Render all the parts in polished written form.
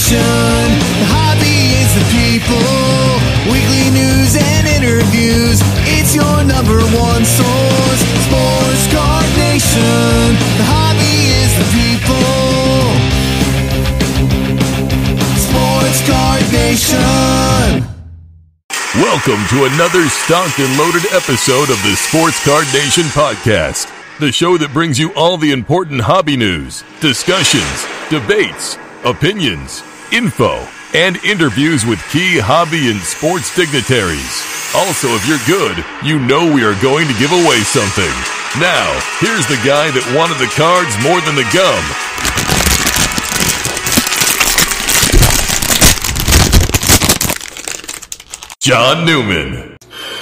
Nation. The hobby is the people. Weekly news and interviews. It's your number one source. Sports Card Nation. The hobby is the people. Sports Card Nation. Welcome to another stocked and loaded episode of the Sports Card Nation podcast, the show that brings you all the important hobby news, discussions, debates, opinions, info, and interviews with key hobby and sports dignitaries. Also, if you're good, you know we are going to give away something. Now, here's the guy that wanted the cards more than the gum. John Newman.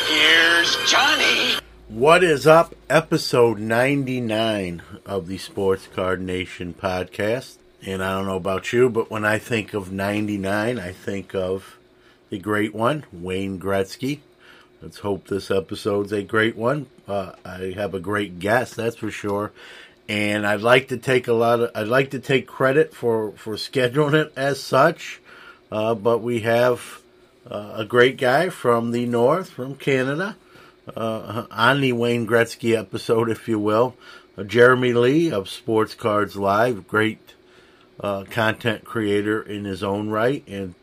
Here's Johnny. What is up? Episode 99 of the Sports Card Nation podcast. And I don't know about you, but when I think of 99, I think of the great one, Wayne Gretzky. Let's hope this episode's a great one. I have a great guest, that's for sure. And I'd like to take credit for scheduling it as such. But we have a great guy from the north, from Canada, on the Wayne Gretzky episode, if you will. Jeremy Lee of Sports Cards Live, great content creator in his own right. And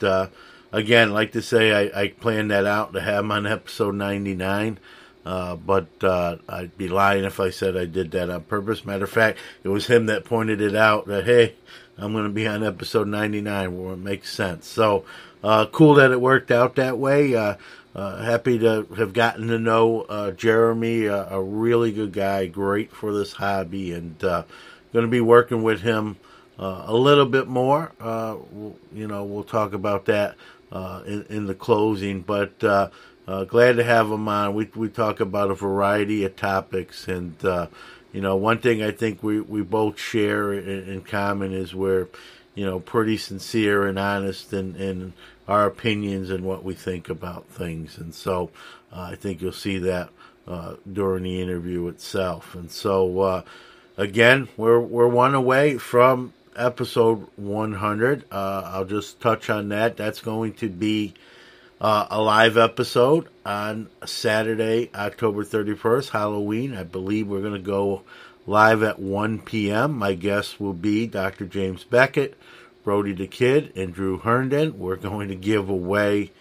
again, like to say, I planned that out to have him on episode 99. But I'd be lying if I said I did that on purpose. Matter of fact, it was him that pointed it out that, hey, I'm going to be on episode 99 where it makes sense. So, cool that it worked out that way. Happy to have gotten to know Jeremy, a really good guy, great for this hobby, and going to be working with him a little bit more. We'll talk about that in the closing, but glad to have him on. We talk about a variety of topics, and one thing I think we both share in common is we're pretty sincere and honest in our opinions and what we think about things. And so I think you'll see that during the interview itself. And so, again, we're one away from episode 100. I'll just touch on that. That's going to be a live episode on Saturday, October 31st, Halloween. I believe we're going to go live at 1 p.m. My guests will be Dr. James Beckett, Brody the Kid, and Drew Herndon. We're going to give away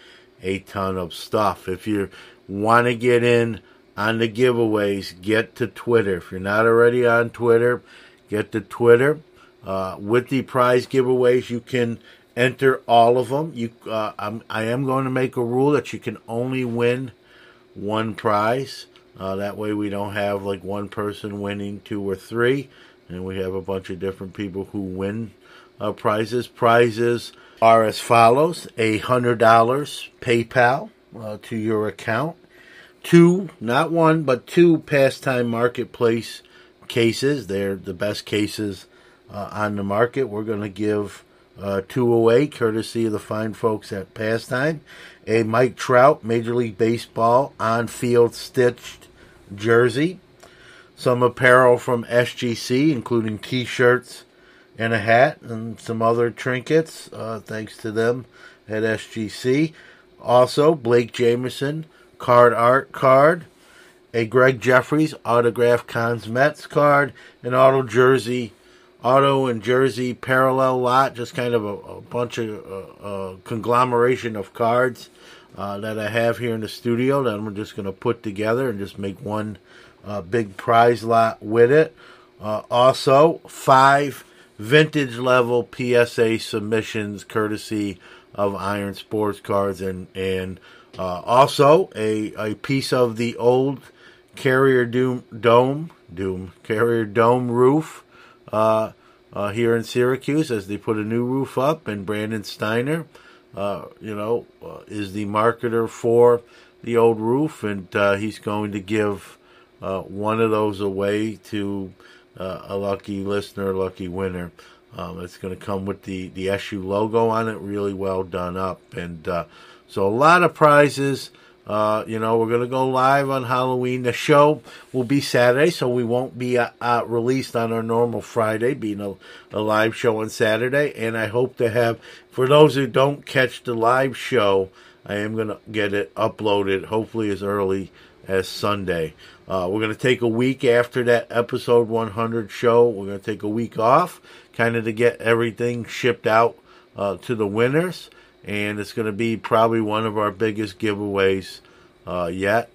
a ton of stuff. If you want to get in on the giveaways, get to Twitter. If you're not already on Twitter, get to Twitter. With the prize giveaways, you can enter all of them. I am going to make a rule that you can only win one prize. That way we don't have like one person winning two or three, and we have a bunch of different people who win prizes. Prizes are as follows: $100 PayPal to your account, two, not one, but two Pastime Marketplace cases. They're the best cases on the market. We're going to give two away, courtesy of the fine folks at Pastime. A Mike Trout Major League Baseball on-field stitched jersey. Some apparel from SGC, including T-shirts and a hat, and some other trinkets, thanks to them at SGC. Also, Blake Jameson card art card, a Greg Jeffries autographed Cons Mets card, an auto and jersey parallel lot, just kind of a bunch of conglomeration of cards that I have here in the studio that I'm just going to put together and just make one big prize lot with it. Also, 5 vintage level PSA submissions courtesy of Iron Sports Cards, and also a piece of the old Carrier Dome roof here in Syracuse, as they put a new roof up, and Brandon Steiner is the marketer for the old roof, and he's going to give one of those away to a lucky listener, lucky winner. It's going to come with the SU logo on it, really well done up. And so a lot of prizes, We're going to go live on Halloween. The show will be Saturday, so we won't be released on our normal Friday, being a live show on Saturday. And I hope to have, for those who don't catch the live show, I am going to get it uploaded, hopefully as early as Sunday. We're going to take a week after that episode 100 show. We're going to take a week off, kind of to get everything shipped out to the winners. And it's going to be probably one of our biggest giveaways yet.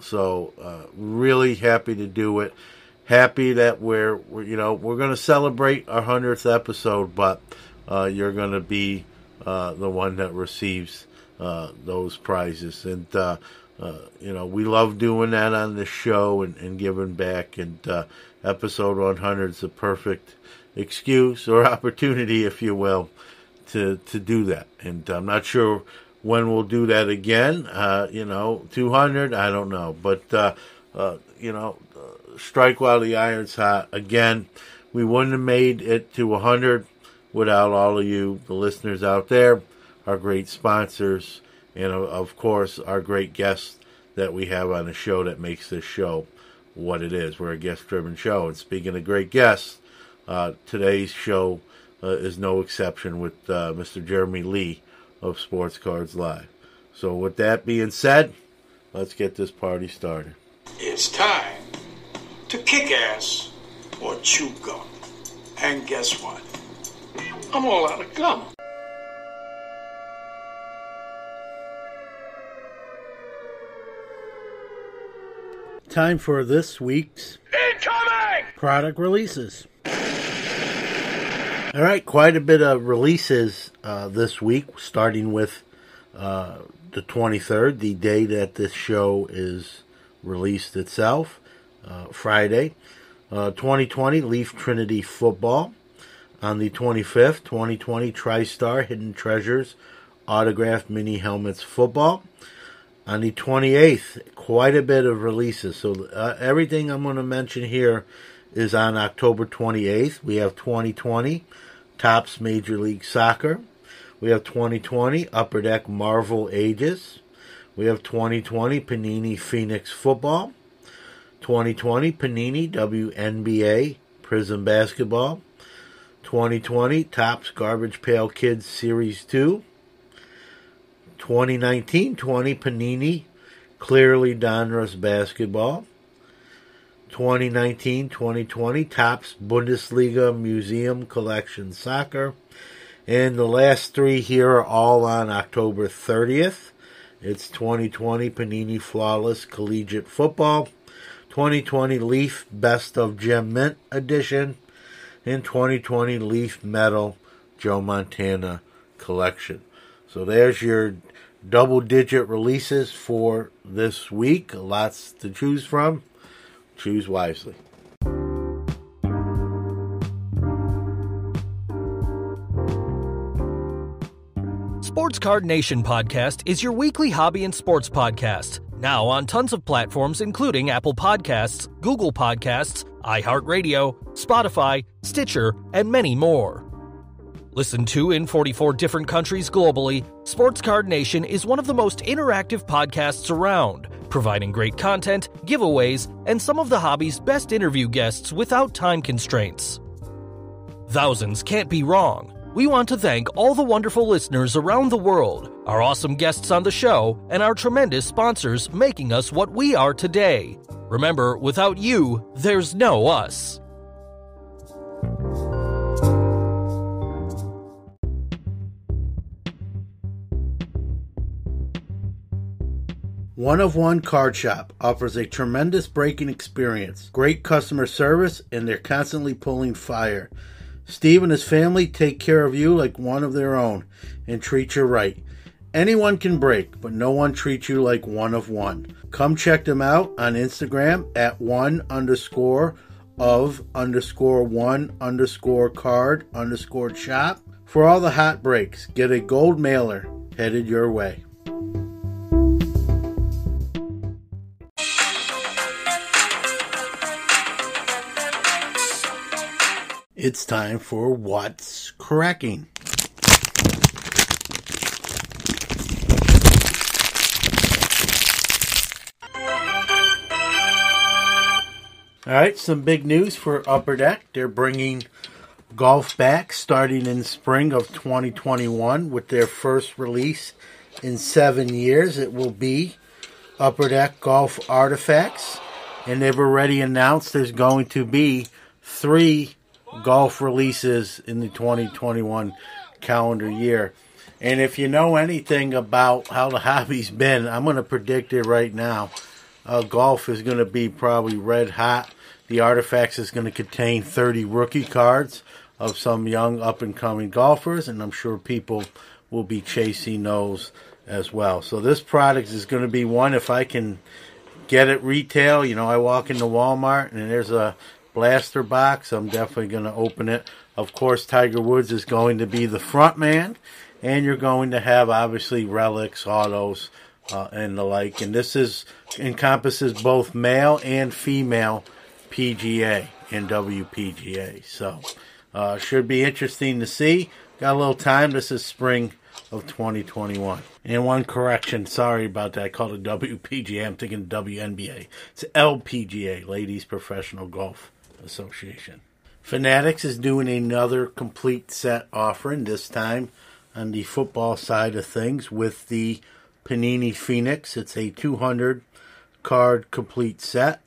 So really happy to do it. Happy that we're going to celebrate our 100th episode, but you're going to be the one that receives those prizes. And we love doing that on the show and giving back. And episode 100 is a perfect excuse or opportunity, if you will, to do that. And I'm not sure when we'll do that again. 200, I don't know. But, strike while the iron's hot. Again, we wouldn't have made it to 100 without all of you, the listeners out there, our great sponsors, and, of course, our great guests that we have on the show that makes this show what it is. We're a guest-driven show. And speaking of great guests, today's show is no exception with Mr. Jeremy Lee of Sports Cards Live. So with that being said, let's get this party started. It's time to kick ass or chew gum. And guess what? I'm all out of gum. Time for this week's Incoming! product releases. All right, quite a bit of releases this week, starting with the 23rd, the day that this show is released itself, Friday. 2020 Leaf Trinity Football. On the 25th, 2020 TriStar Hidden Treasures Autographed Mini Helmets Football. On the 28th, quite a bit of releases. So everything I'm going to mention here is on October 28th. We have 2020 Topps Major League Soccer. We have 2020 Upper Deck Marvel Ages. We have 2020 Panini Phoenix Football. 2020 Panini WNBA Prism Basketball. 2020 Topps Garbage Pail Kids Series 2. 2019-20 Panini Clearly Donruss Basketball. 2019-2020 Topps Bundesliga Museum Collection Soccer. And the last three here are all on October 30th. It's 2020 Panini Flawless Collegiate Football, 2020 Leaf Best of Gem Mint Edition, and 2020 Leaf Metal Joe Montana Collection. So there's your double-digit releases for this week. Lots to choose from. Choose wisely. Sports Card Nation Podcast is your weekly hobby and sports podcast. Now on tons of platforms including Apple Podcasts, Google Podcasts, iHeartRadio, Spotify, Stitcher, and many more. Listened to in 44 different countries globally, Sports Card Nation is one of the most interactive podcasts around, providing great content, giveaways, and some of the hobby's best interview guests without time constraints. Thousands can't be wrong. We want to thank all the wonderful listeners around the world, our awesome guests on the show, and our tremendous sponsors making us what we are today. Remember, without you, there's no us. One of One Card Shop offers a tremendous breaking experience, great customer service, and they're constantly pulling fire. Steve and his family take care of you like one of their own and treat you right. Anyone can break, but no one treats you like One of One. Come check them out on Instagram at one_of_one_card_shop. For all the hot breaks, get a gold mailer headed your way. It's time for What's Cracking. All right, some big news for Upper Deck. They're bringing golf back starting in spring of 2021 with their first release in 7 years. It will be Upper Deck Golf Artifacts, and they've already announced there's going to be 3 golf releases in the 2021 calendar year. And if you know anything about how the hobby's been, I'm going to predict it right now. Golf is going to be probably red hot. The Artifacts is going to contain 30 rookie cards of some young up-and-coming golfers, and I'm sure people will be chasing those as well. So this product is going to be one, if I can get it retail. I walk into Walmart and there's a blaster box. I'm definitely going to open it. Of course, Tiger Woods is going to be the front man, and you're going to have, obviously, relics, autos, and the like. And this encompasses both male and female PGA and WPGA. So, should be interesting to see. Got a little time. This is spring of 2021. And one correction, sorry about that. I called it WPGA. I'm thinking WNBA. It's LPGA, Ladies Professional Golf Association. Fanatics is doing another complete set offering, this time on the football side of things with the Panini Phoenix. It's a 200 card complete set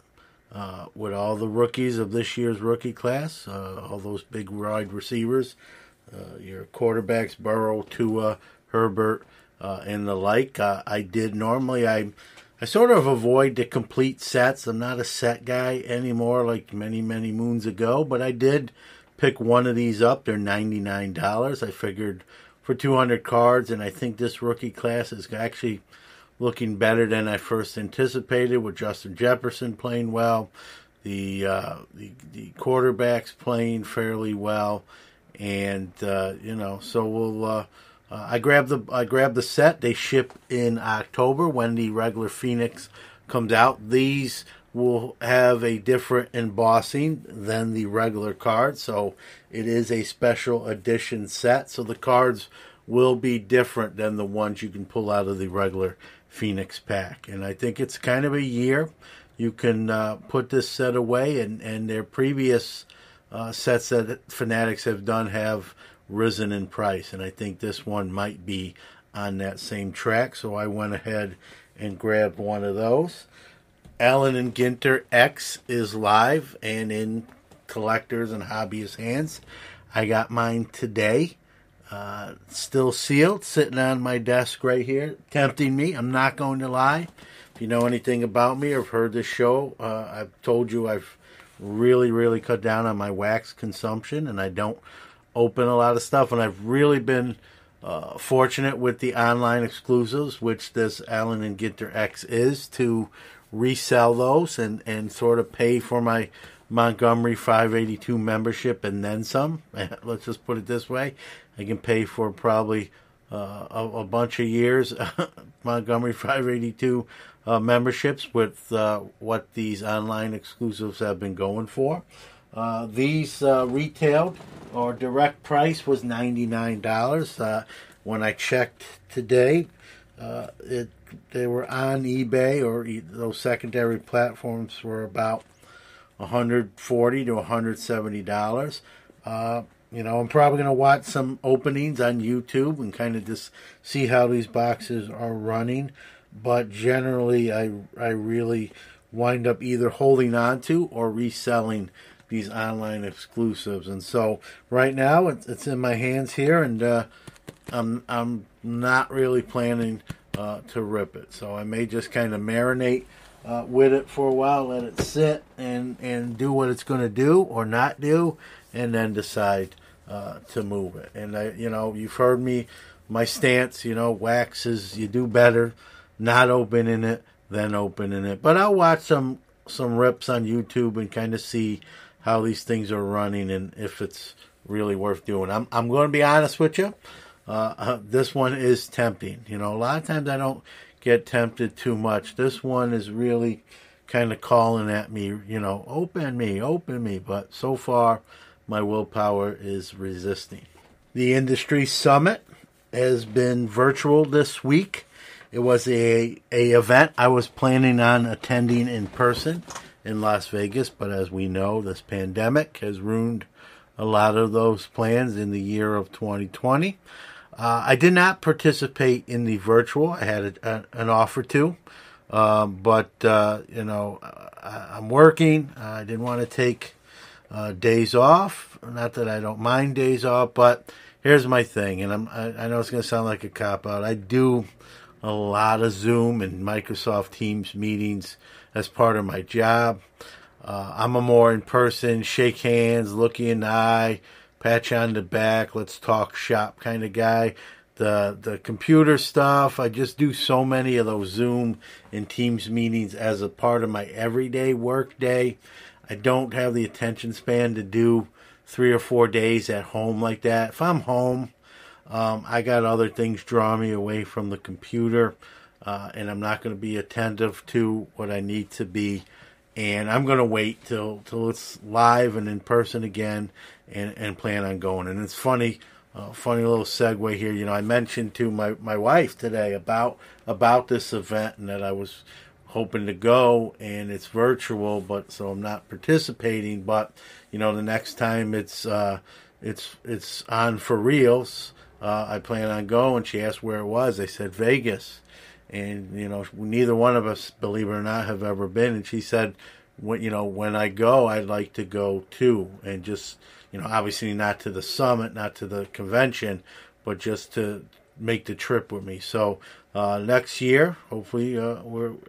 with all the rookies of this year's rookie class, all those big wide receivers, your quarterbacks, Burrow, Tua, Herbert, and the like. I sort of avoid the complete sets. I'm not a set guy anymore like many, many moons ago, but I did pick one of these up. They're $99. I figured for 200 cards, and I think this rookie class is actually looking better than I first anticipated, with Justin Jefferson playing well, the quarterbacks playing fairly well, and so we'll. I grabbed the set. They ship in October when the regular Phoenix comes out. These will have a different embossing than the regular card, so it is a special edition set. So the cards will be different than the ones you can pull out of the regular Phoenix pack. And I think it's kind of a year you can put this set away, and their previous sets that Fanatics have done have risen in price, and I think this one might be on that same track, so I went ahead and grabbed one of those. Allen and Ginter X is live and in collectors and hobbyist hands. I got mine today, still sealed, sitting on my desk right here, tempting me. I'm not going to lie. If you know anything about me or have heard this show, I've told you I've really, really cut down on my wax consumption, and I don't open a lot of stuff, and I've really been fortunate with the online exclusives, which this Allen and Ginter X is, to resell those and sort of pay for my Montgomery 582 membership and then some. Let's just put it this way. I can pay for probably a bunch of years Montgomery 582 memberships with what these online exclusives have been going for. These retailed or direct price was $99. When I checked today, they were on eBay or those secondary platforms for about $140 to $170. I'm probably going to watch some openings on YouTube and kind of just see how these boxes are running. But generally, I really wind up either holding on to or reselling these online exclusives. And so right now it's in my hands here, and I'm not really planning to rip it. So I may just kind of marinate with it for a while, let it sit and do what it's going to do or not do, and then decide to move it. And you've heard me, my stance, wax is you do better not opening it than opening it. But I'll watch some rips on YouTube and kind of see how these things are running and if it's really worth doing. I'm going to be honest with you. This one is tempting. A lot of times I don't get tempted too much. This one is really kind of calling at me, open me. But so far, my willpower is resisting. The Industry Summit has been virtual this week. It was a event I was planning on attending in person. in Las Vegas. But as we know, this pandemic has ruined a lot of those plans in the year of 2020. I did not participate in the virtual. I had an offer to, but I'm working. I didn't want to take days off. Not that I don't mind days off, but here's my thing, and I know it's going to sound like a cop-out. I do a lot of Zoom and Microsoft Teams meetings as part of my job. I'm a more in-person, shake hands, look you in the eye, pat you on the back, let's talk shop kind of guy. The computer stuff, I just do so many of those Zoom and Teams meetings as a part of my everyday work day. I don't have the attention span to do 3 or 4 days at home like that. If I'm home, I got other things draw me away from the computer, and I'm not going to be attentive to what I need to be. And I'm going to wait till it's live and in person again, and plan on going. And it's funny little segue here. I mentioned to my wife today about this event and that I was hoping to go, and it's virtual, but so I'm not participating. But the next time it's on for reals, I plan on going. She asked where it was. I said Vegas. And, neither one of us, believe it or not, have ever been. And she said, when I go, I'd like to go too. And just, obviously not to the summit, not to the convention, but just to make the trip with me. So next year, hopefully,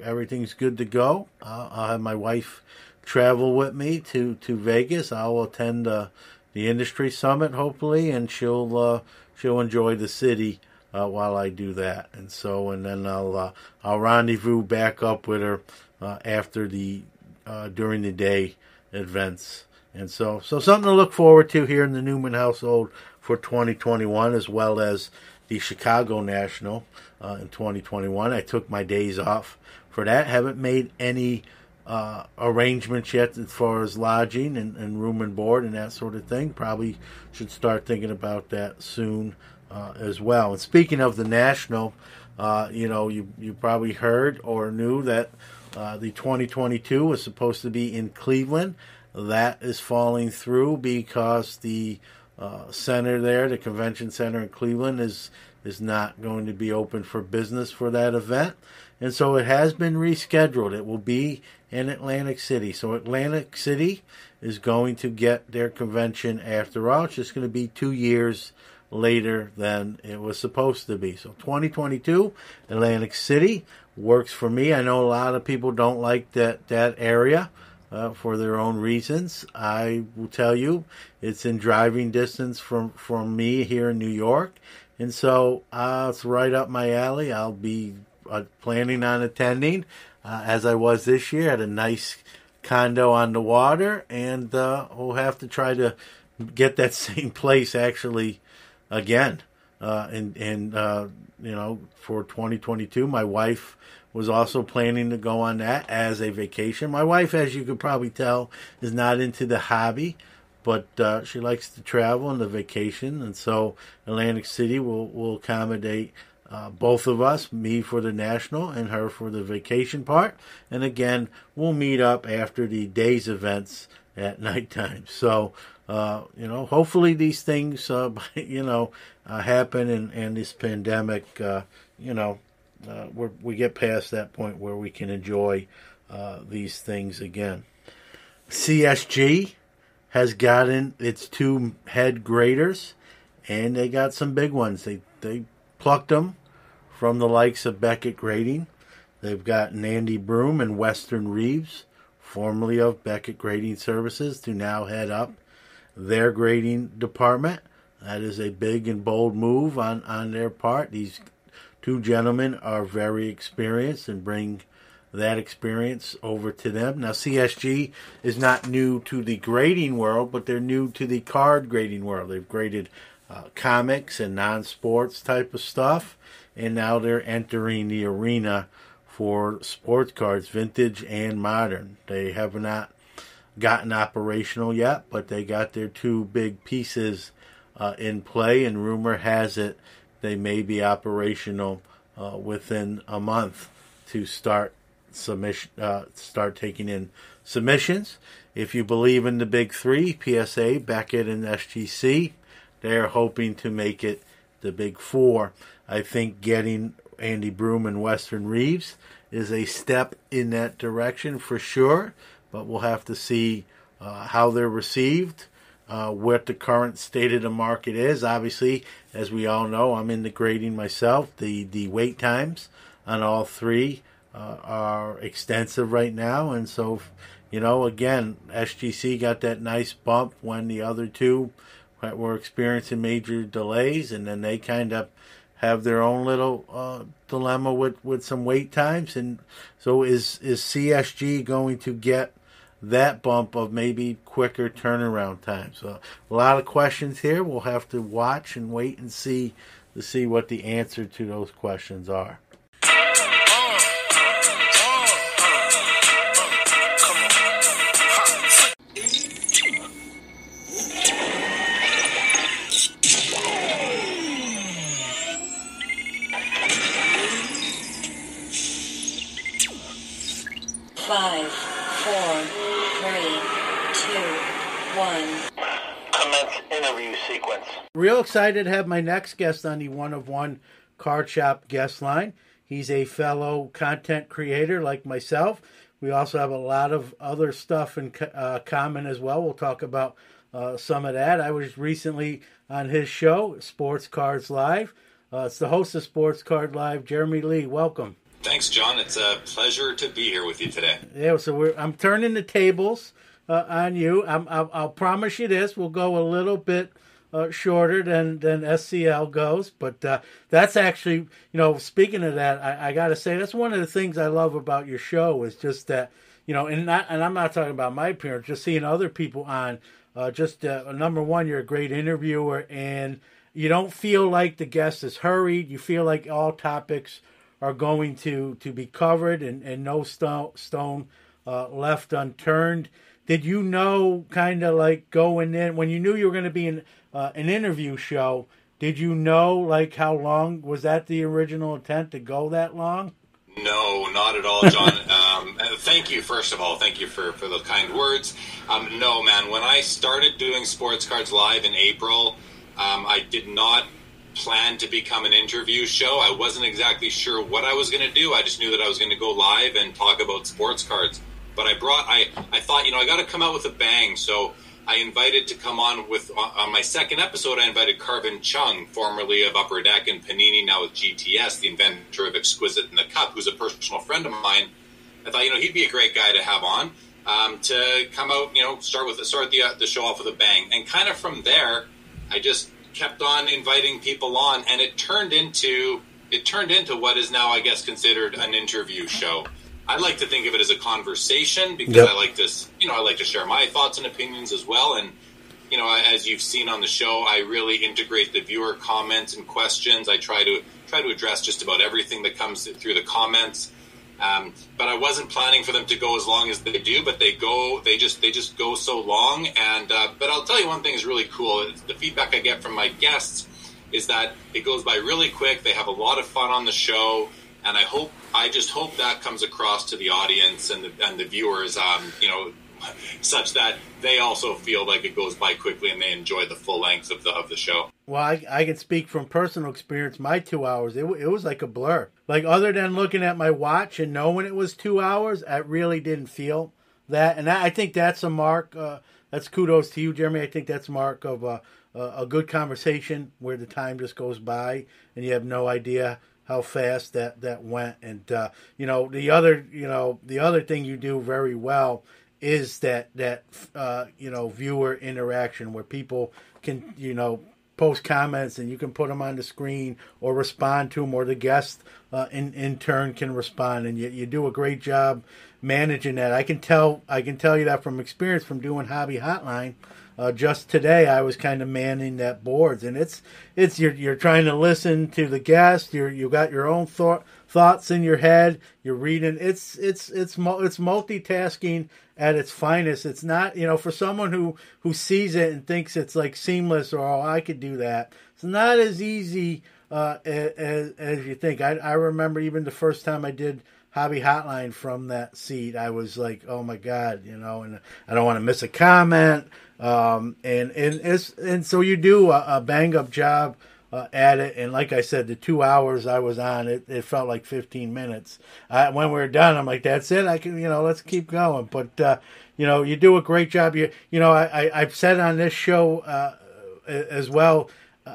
everything's good to go. I'll have my wife travel with me to Vegas. I'll attend the industry summit, hopefully, and she'll enjoy the city while I do that. And then I'll rendezvous back up with her after the during the day events. And so something to look forward to here in the Newman household for 2021, as well as the Chicago National in 2021. I took my days off for that. Haven't made any arrangements yet as far as lodging and room and board and that sort of thing. Probably should start thinking about that soon as well. And speaking of the National, you probably heard or knew that the 2022 was supposed to be in Cleveland. That is falling through because the center there, the convention center in Cleveland, is not going to be open for business for that event. And so it has been rescheduled. It will be in Atlantic City. So Atlantic City is going to get their convention after all. It's just going to be 2 years later than it was supposed to be. So 2022, Atlantic City works for me. I know a lot of people don't like that area for their own reasons. I will tell you, it's in driving distance from me here in New York. And so it's right up my alley. I'll be planning on attending as I was this year at a nice condo on the water. And we'll have to try to get that same place actually again. For 2022, my wife was also planning to go on that as a vacation. My wife, as you could probably tell, is not into the hobby, but she likes to travel and the vacation. And so Atlantic City will accommodate both of us, me for the National and her for the vacation part. And again, we'll meet up after the day's events at nighttime. So, hopefully these things, happen and this pandemic, we get past that point where we can enjoy these things again. CSG has gotten its 2 head graders, and they got some big ones. They plucked them from the likes of Beckett Grading. They've got Andy Broom and Western Reeves, formerly of Beckett Grading Services, to now head up their grading department. That is a big and bold move on their part. These 2 gentlemen are very experienced and bring that experience over to them. Now, CSG is not new to the grading world, but they're new to the card grading world. They've graded comics and non-sports type of stuff, and now they're entering the arena for sports cards, vintage and modern. They have not gotten operational yet, but they got their 2 big pieces in play, and rumor has it they may be operational within a month to start taking in submissions. If you believe in the big three, PSA, Beckett, and SGC, they're hoping to make it the big four. I think getting Andy Broom and Weston Reeves is a step in that direction for sure, but we'll have to see how they're received, what the current state of the market is. Obviously, as we all know, I'm into grading myself. The wait times on all three are extensive right now, and so, again, SGC got that nice bump when the other two were experiencing major delays, and then they kind of have their own little dilemma with some wait times. And so is CSG going to get that bump of maybe quicker turnaround time? So a lot of questions here. We'll have to watch and wait and see to see what the answer to those questions are. 5, 4, 3, 2, 1. Commence interview sequence. Real excited to have my next guest on the One of One Card Shop guest line. He's a fellow content creator like myself. We also have a lot of other stuff in common as well. We'll talk about some of that. I was recently on his show, Sports Cards Live. It's the host of Sports Card Live, Jeremy Lee. Welcome. Thanks, John. It's a pleasure to be here with you today. Yeah, so I'm turning the tables on you. I'll promise you this. We'll go a little bit shorter than SCL goes, but that's actually, speaking of that, I got to say that's one of the things I love about your show is just that, and I'm not talking about my appearance, just seeing other people on. Number one, you're a great interviewer, and you don't feel like the guest is hurried. You feel like all topics are going to be covered and no stone left unturned. Did you know, kind of like going in, when you knew you were going to be in an interview show, did you know like how long, was that the original intent to go that long? No, not at all, John. Thank you, first of all. Thank you for those kind words. No, man, when I started doing Sports Cards Live in April, I did not plan to become an interview show. I wasn't exactly sure what I was going to do. I just knew that I was going to go live and talk about sports cards. But I thought, I got to come out with a bang. So I invited to come on my second episode, I invited Carvin Chung, formerly of Upper Deck and Panini, now with GTS, the inventor of Exquisite in the Cup, who's a personal friend of mine. I thought, he'd be a great guy to have on to come out, start the show off with a bang. And kind of from there, I just kept on inviting people on, and it turned into what is now, I guess, considered an interview show. I like to think of it as a conversation because I like this, I like to share my thoughts and opinions as well. And, as you've seen on the show, I really integrate the viewer comments and questions. I try to address just about everything that comes through the comments. But I wasn't planning for them to go as long as they do, but they just go so long. And, but I'll tell you one thing is really cool. The feedback I get from my guests is that it goes by really quick. They have a lot of fun on the show. And I just hope that comes across to the audience and the viewers, such that they also feel like it goes by quickly and they enjoy the full length of the show. Well, I can speak from personal experience. My 2 hours, it was like a blur. Like, other than looking at my watch and knowing it was 2 hours, I really didn't feel that. And I think that's a mark. That's kudos to you, Jeremy. I think that's a mark of a good conversation where the time just goes by and you have no idea how fast that went. And the other thing you do very well is that viewer interaction where people can post comments and you can put them on the screen or respond to them, or the guest in turn can respond, and you do a great job managing that. I can tell you that from experience from doing Hobby Hotline. Just today, I was kind of manning that boards, and it's you're trying to listen to the guest. You got your own thoughts in your head. You're reading. It's multitasking at its finest. It's not, for someone who sees it and thinks it's like seamless or I could do that. It's not as easy as you think. I remember even the first time I did Hobby Hotline from that seat, I was like, oh my God, and I don't want to miss a comment. And so you do a bang up job at it. And like I said, the 2 hours I was on, it felt like 15 minutes. When we were done, I'm like, that's it. I can, let's keep going. But, you do a great job. I've said on this show as well,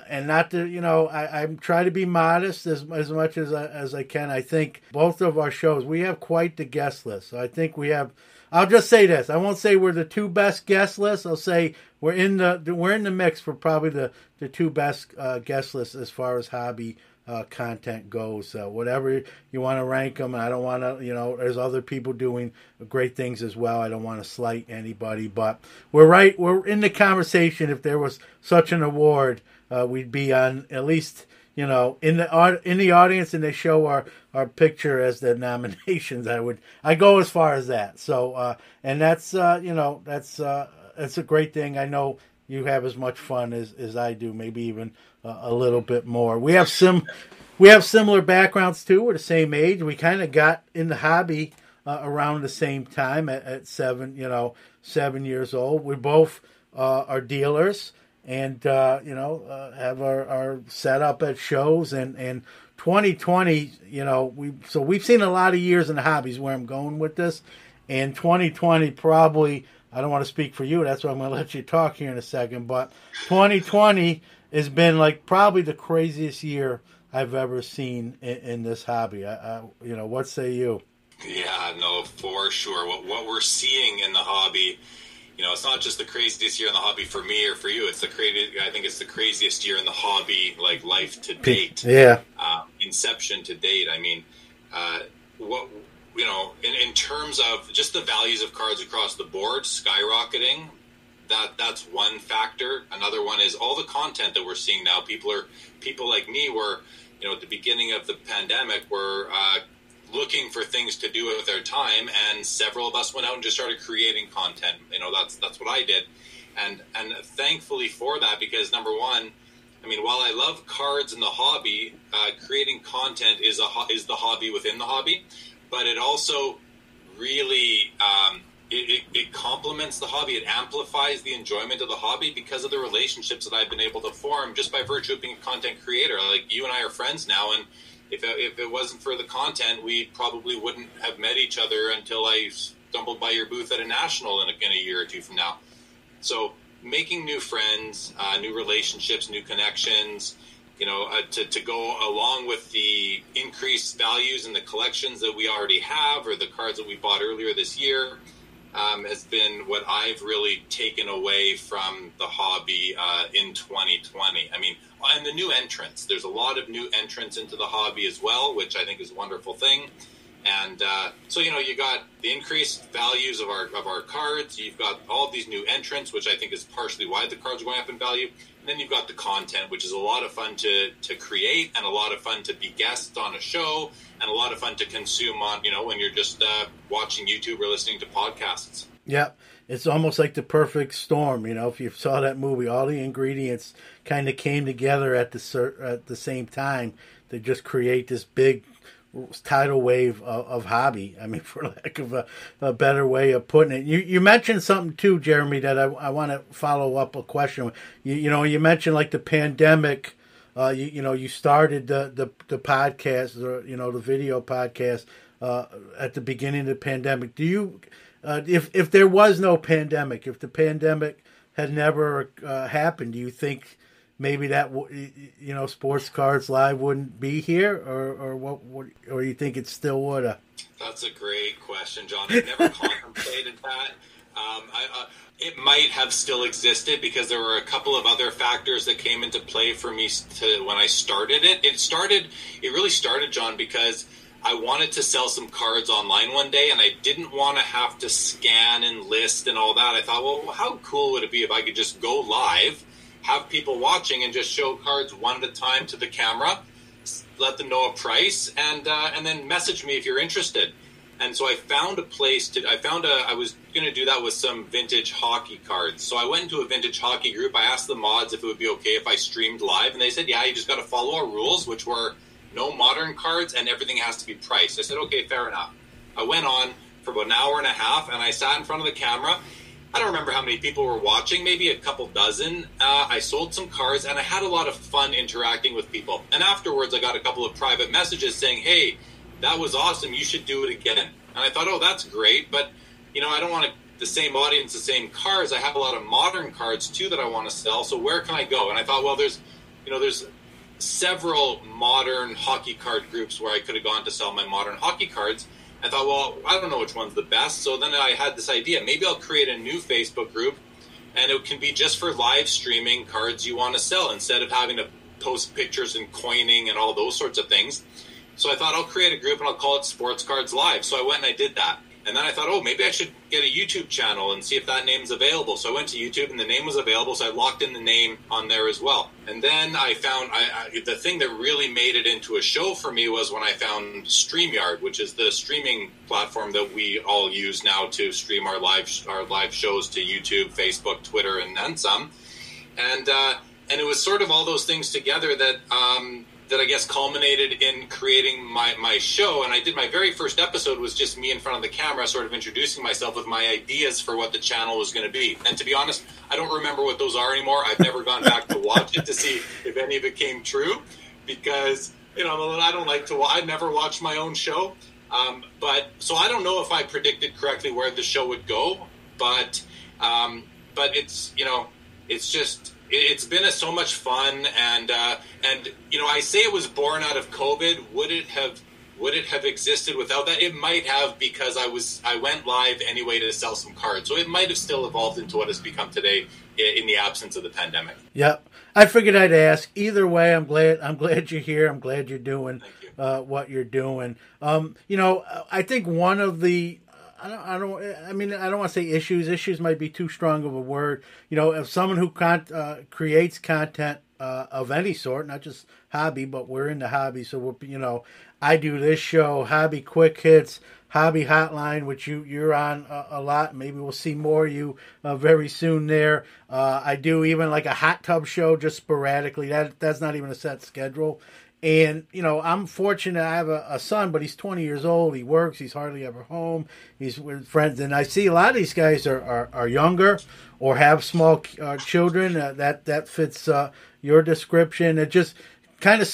and not to, I try to be modest as much as I can. I think both of our shows, we have quite the guest list. So I think we have. I'll just say this. I won't say we're the two best guest lists. I'll say we're in the mix for probably the two best guest lists as far as hobby content goes. Whatever you want to rank them. I don't want to, there's other people doing great things as well. I don't want to slight anybody, but we're in the conversation. If there was such an award, we'd be on at least, in the audience, and they show our picture as the nominations. I go as far as that. So, and that's that's a great thing. I know you have as much fun as I do, maybe even a little bit more. We have similar backgrounds too. We're the same age. We kind of got in the hobby around the same time at 7 years old. We both are dealers. And, have our setup at shows and 2020, we've seen a lot of years in the hobbies where I'm going with this. And 2020 probably, I don't want to speak for you. That's why I'm going to let you talk here in a second. But 2020 has been like probably the craziest year I've ever seen in this hobby. What say you? Yeah, no, for sure. What we're seeing in the hobby, it's not just the craziest year in the hobby for me or for you. I think it's the craziest year in the hobby, like life to date. Yeah. Inception to date. I mean, in terms of just the values of cards across the board skyrocketing, that's one factor. Another one is all the content that we're seeing now. People like me were, at the beginning of the pandemic were looking for things to do with their time, and several of us went out and just started creating content. That's what I did, and thankfully for that, because number one, I mean, while I love cards in the hobby, creating content is the hobby within the hobby, but it also really it complements the hobby. It amplifies the enjoyment of the hobby because of the relationships that I've been able to form just by virtue of being a content creator. Like, you and I are friends now, and if it wasn't for the content, we probably wouldn't have met each other until I stumbled by your booth at a national in a year or two from now. So making new friends, new relationships, new connections, to go along with the increased values in the collections that we already have, or the cards that we bought earlier this year, has been what I've really taken away from the hobby in 2020. I mean, and the new entrants. There's a lot of new entrants into the hobby as well, which I think is a wonderful thing. And so, you got the increased values of our cards. You've got all of these new entrants, which I think is partially why the cards are going up in value. And then you've got the content, which is a lot of fun to create, and a lot of fun to be guests on a show, and a lot of fun to consume on, when you're just watching YouTube or listening to podcasts. Yep. It's almost like the perfect storm. If you saw that movie, all the ingredients kind of came together at the same time to just create this big tidal wave of hobby. I mean, for lack of a better way of putting it. You mentioned something too, Jeremy, that I want to follow up a question. You mentioned like the pandemic. You started the podcast, or the video podcast at the beginning of the pandemic. Do you, if there was no pandemic, if the pandemic had never happened, do you think maybe that Sports Cards Live wouldn't be here, or what? Or you think it still would have? That's a great question, John. I never contemplated that. It might have still existed because there were a couple of other factors that came into play for me when I started it. It really started, John, because I wanted to sell some cards online one day, and I didn't want to have to scan and list and all that. I thought, well, how cool would it be if I could just go live, have people watching, and just show cards one at a time to the camera, let them know a price, and then message me if you're interested. And so I found a place I was going to do that with some vintage hockey cards. So I went into a vintage hockey group. I asked the mods if it would be okay if I streamed live, and they said, yeah, you just got to follow our rules, which were no modern cards, and everything has to be priced. I said, okay, fair enough. I went on for about an hour and a half, and I sat in front of the camera. I don't remember how many people were watching, maybe a couple dozen. I sold some cards, and I had a lot of fun interacting with people. And afterwards, I got a couple of private messages saying, hey, that was awesome, you should do it again. And I thought, oh, that's great, but, I don't want the same audience, the same cards. I have a lot of modern cards, too, that I want to sell, so where can I go? And I thought, well, there's several modern hockey card groups where I could have gone to sell my modern hockey cards. I thought, well, I don't know which one's the best. So then I had this idea. Maybe I'll create a new Facebook group, and it can be just for live streaming cards you want to sell instead of having to post pictures and coining and all those sorts of things. So I thought I'll create a group, and I'll call it Sports Cards Live. So I went and I did that. And then I thought, oh, maybe I should get a YouTube channel and see if that name's available. So I went to YouTube, and the name was available, so I locked in the name on there as well. And then I found the thing that really made it into a show for me was when I found StreamYard, which is the streaming platform that we all use now to stream our live shows to YouTube, Facebook, Twitter, and then some. And it was sort of all those things together that I guess culminated in creating my show. And I did my very first episode was just me in front of the camera, sort of introducing myself with my ideas for what the channel was going to be. And to be honest, I don't remember what those are anymore. I've never gone back to watch it to see if any of it came true, because, I don't like to I never watched my own show. But so I don't know if I predicted correctly where the show would go, but it's, it's just, it's been so much fun, and I say it was born out of COVID. Would it have existed without that? It might have, because I went live anyway to sell some cards, so it might have still evolved into what it's become today in the absence of the pandemic. Yep, I figured I'd ask. Either way, I'm glad you're here. I'm glad you're doing what you're doing. I think one of the I don't want to say issues. Issues might be too strong of a word. If someone who creates content of any sort, not just hobby, but we're in the hobby. So I do this show, Hobby Quick Hits, Hobby Hotline, which you're on a lot. Maybe we'll see more of you very soon there. I do even like a hot tub show just sporadically. That's not even a set schedule. And, I'm fortunate. I have a son, but he's 20 years old. He works. He's hardly ever home. He's with friends. And I see a lot of these guys are younger or have small children. That fits your description. It just kind of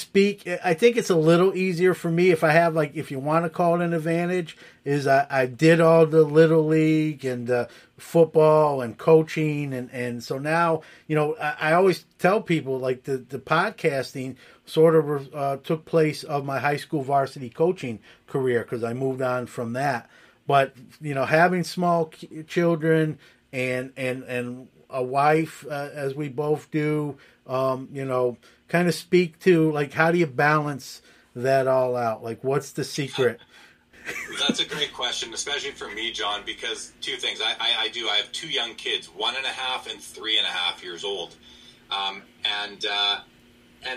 I think it's a little easier for me if I have, if you want to call it an advantage, is I did all the Little League and football and coaching. And so now, I always tell people, the podcasting sort of took place of my high school varsity coaching career, because I moved on from that. But, having small children and a wife, as we both do, kind of speak to, how do you balance that all out? What's the secret? That's a great question, especially for me, John, because two things. I have two young kids, 1.5 and 3.5 years old. And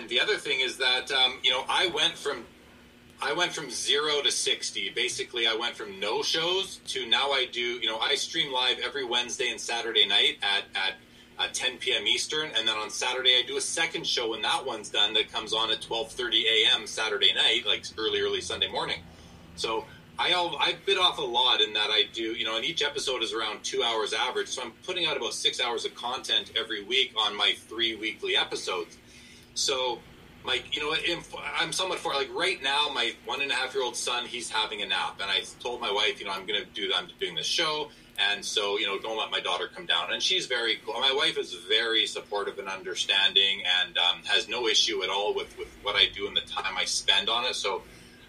the other thing is that, I went from 0 to 60. Basically, I went from no shows to now I do, I stream live every Wednesday and Saturday night at 10 p.m. Eastern. And then on Saturday, I do a second show when that one's done that comes on at 12:30 a.m. Saturday night, like early Sunday morning. So I bit off a lot in that I do, and each episode is around 2 hours average. So I'm putting out about 6 hours of content every week on my 3 weekly episodes. So, I'm somewhat right now, my 1.5-year-old son, he's having a nap. And I told my wife, I'm doing this show. And so, don't let my daughter come down. And she's very cool. My wife is very supportive and understanding, and has no issue at all with what I do and the time I spend on it. So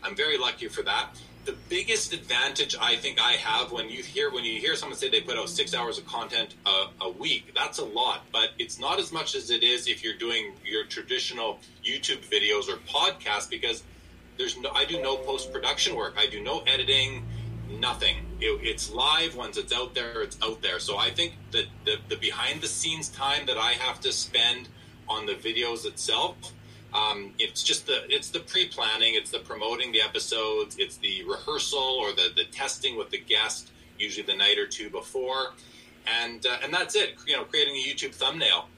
I'm very lucky for that. The biggest advantage I think I have when you hear someone say they put out 6 hours of content a week, that's a lot, but it's not as much as it is if you're doing your traditional YouTube videos or podcasts, because I do no post-production work. I do no editing, nothing. It's live. Once it's out there, it's out there. So I think that the behind-the-scenes time that I have to spend on the videos itself, it's the pre-planning, it's the promoting the episodes, it's the rehearsal or the testing with the guest, usually the night or two before, and that's it. Creating a YouTube thumbnail.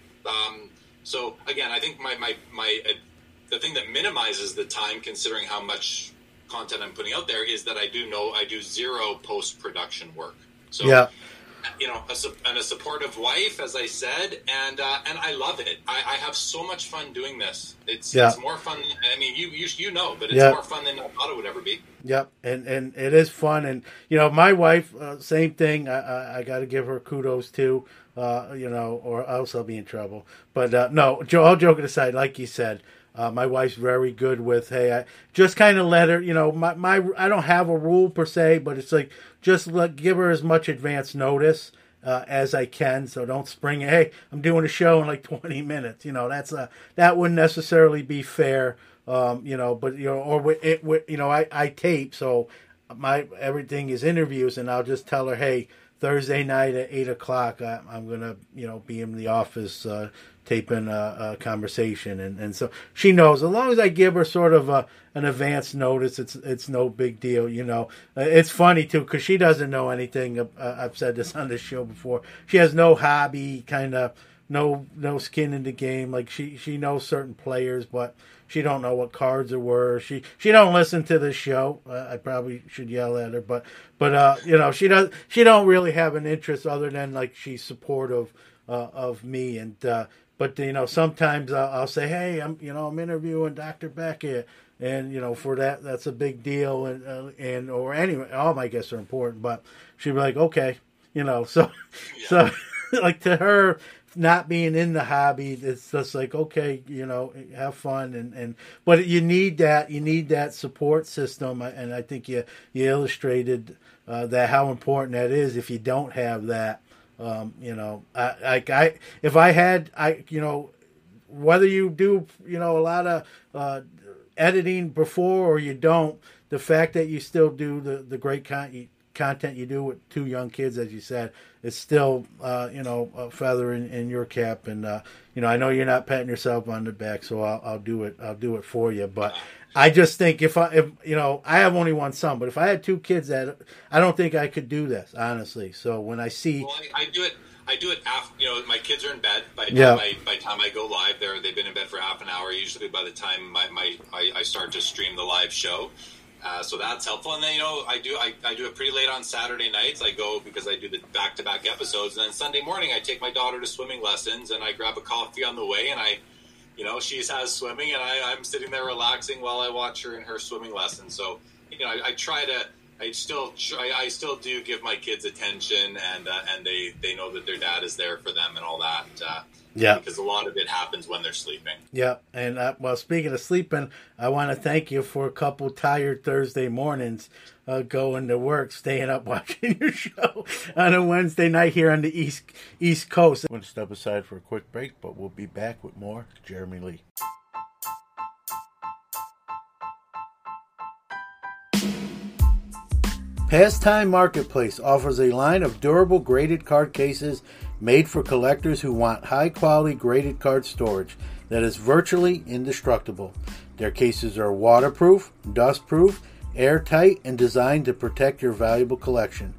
So again, I think my thing that minimizes the time, considering how much content I'm putting out there, is that I do zero post-production work. So, and a supportive wife, as I said, and I love it. I have so much fun doing this. It's more fun. I mean, you know, but it's more fun than I thought it would ever be. Yep, and it is fun, and my wife, same thing. I got to give her kudos too, or else I'll be in trouble. But no, all joking aside, like you said, my wife's very good with, hey, I just kind of let her, I don't have a rule per se, but it's like just give her as much advance notice as I can, so don't spring it. Hey, I'm doing a show in like 20 minutes. That wouldn't necessarily be fair. But I tape, so everything is interviews, and I'll just tell her, hey, Thursday night at 8:00, I'm gonna be in the office taping a conversation, and so she knows. As long as I give her sort of an advance notice, it's no big deal. It's funny too because she doesn't know anything. I've said this on this show before. She has no hobby, kind of no skin in the game. Like she knows certain players, but she don't know what cards are worth. She don't listen to the show. I probably should yell at her, but she don't really have an interest other than like she's supportive of me. And but sometimes I'll say, hey, I'm interviewing Dr. Beckett, and for that's a big deal, and or anyway, all my guests are important, but she'd be like, okay, so like to her, not being in the hobby, it's just like, okay, have fun, but you need that support system, and I think you illustrated that how important that is. If you don't have that, if I had, whether you do a lot of editing before or you don't, the fact that you still do the great content you do with two young kids, as you said, is still a feather in your cap. And I know you're not patting yourself on the back, so I'll do it for you. But I just think if I have only one son, but if I had two kids, that I don't think I could do this, honestly. So when I see, I do it after my kids are in bed by the time I go live. They've been in bed for half an hour usually by the time I start to stream the live show. So that's helpful. And then, I do it pretty late on Saturday nights. I go because I do the back-to-back episodes. And then Sunday morning, I take my daughter to swimming lessons, and I grab a coffee on the way, and she has swimming, and I'm sitting there relaxing while I watch her in her swimming lesson. So, I still do give my kids attention, and they know that their dad is there for them and all that. Because a lot of it happens when they're sleeping. Yeah, and speaking of sleeping, I want to thank you for a couple tired Thursday mornings going to work, staying up watching your show on a Wednesday night here on the East Coast. I'm going to step aside for a quick break, but we'll be back with more Jeremy Lee. Pastime Marketplace offers a line of durable graded card cases made for collectors who want high-quality graded card storage that is virtually indestructible. Their cases are waterproof, dustproof, airtight, and designed to protect your valuable collection.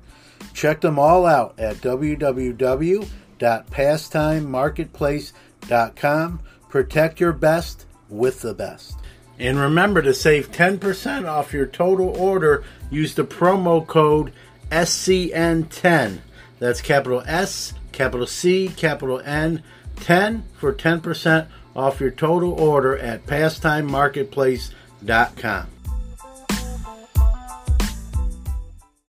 Check them all out at www.pastimemarketplace.com. Protect your best with the best. And remember to save 10% off your total order. Use the promo code SCN10. That's capital S, capital C, capital N, 10 for 10% off your total order at pastimemarketplace.com.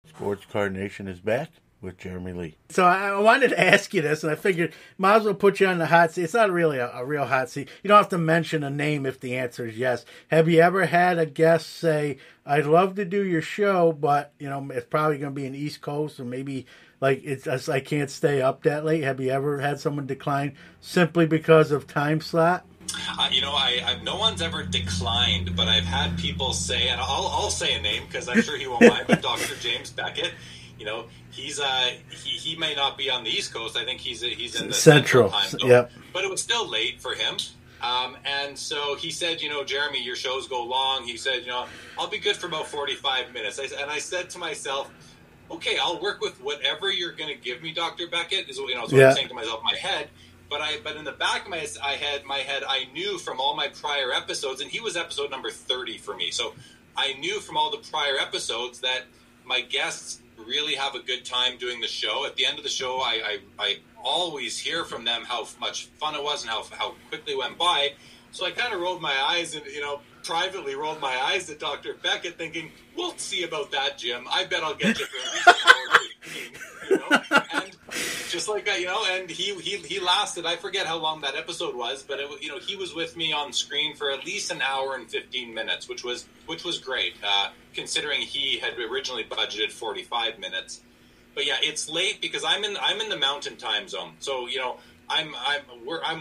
Sports Card Nation is back with Jeremy Lee. So I wanted to ask you this, and I figured might as well put you on the hot seat. It's not really a real hot seat. You don't have to mention a name if the answer is yes. Have you ever had a guest say, I'd love to do your show, but it's probably going to be in East Coast, or maybe I can't stay up that late? Have you ever had someone decline simply because of time slot? No one's ever declined, but I've had people say, and I'll say a name because I'm sure he won't mind, but Dr. James Beckett. He's he may not be on the East Coast. I think he's in the Central time zone. Yep. But it was still late for him. And so he said, Jeremy, your shows go long. He said, I'll be good for about 45 minutes. I said to myself, okay, I'll work with whatever you're going to give me, Dr. Beckett, is what I'm saying to myself in my head. But in the back of my head, I knew from all my prior episodes, and he was episode number 30 for me. So I knew from all the prior episodes that my guests really have a good time doing the show. At the end of the show, I always hear from them how much fun it was and how quickly it went by. So I kind of rolled my eyes and, privately rolled my eyes at Dr. Beckett thinking, we'll see about that, Jim. I bet I'll get you for at least an hour 15, and just like that, and he lasted, I forget how long that episode was, but he was with me on screen for at least an hour and 15 minutes, which was great, considering he had originally budgeted 45 minutes. But yeah, it's late because I'm in the mountain time zone. So, I'm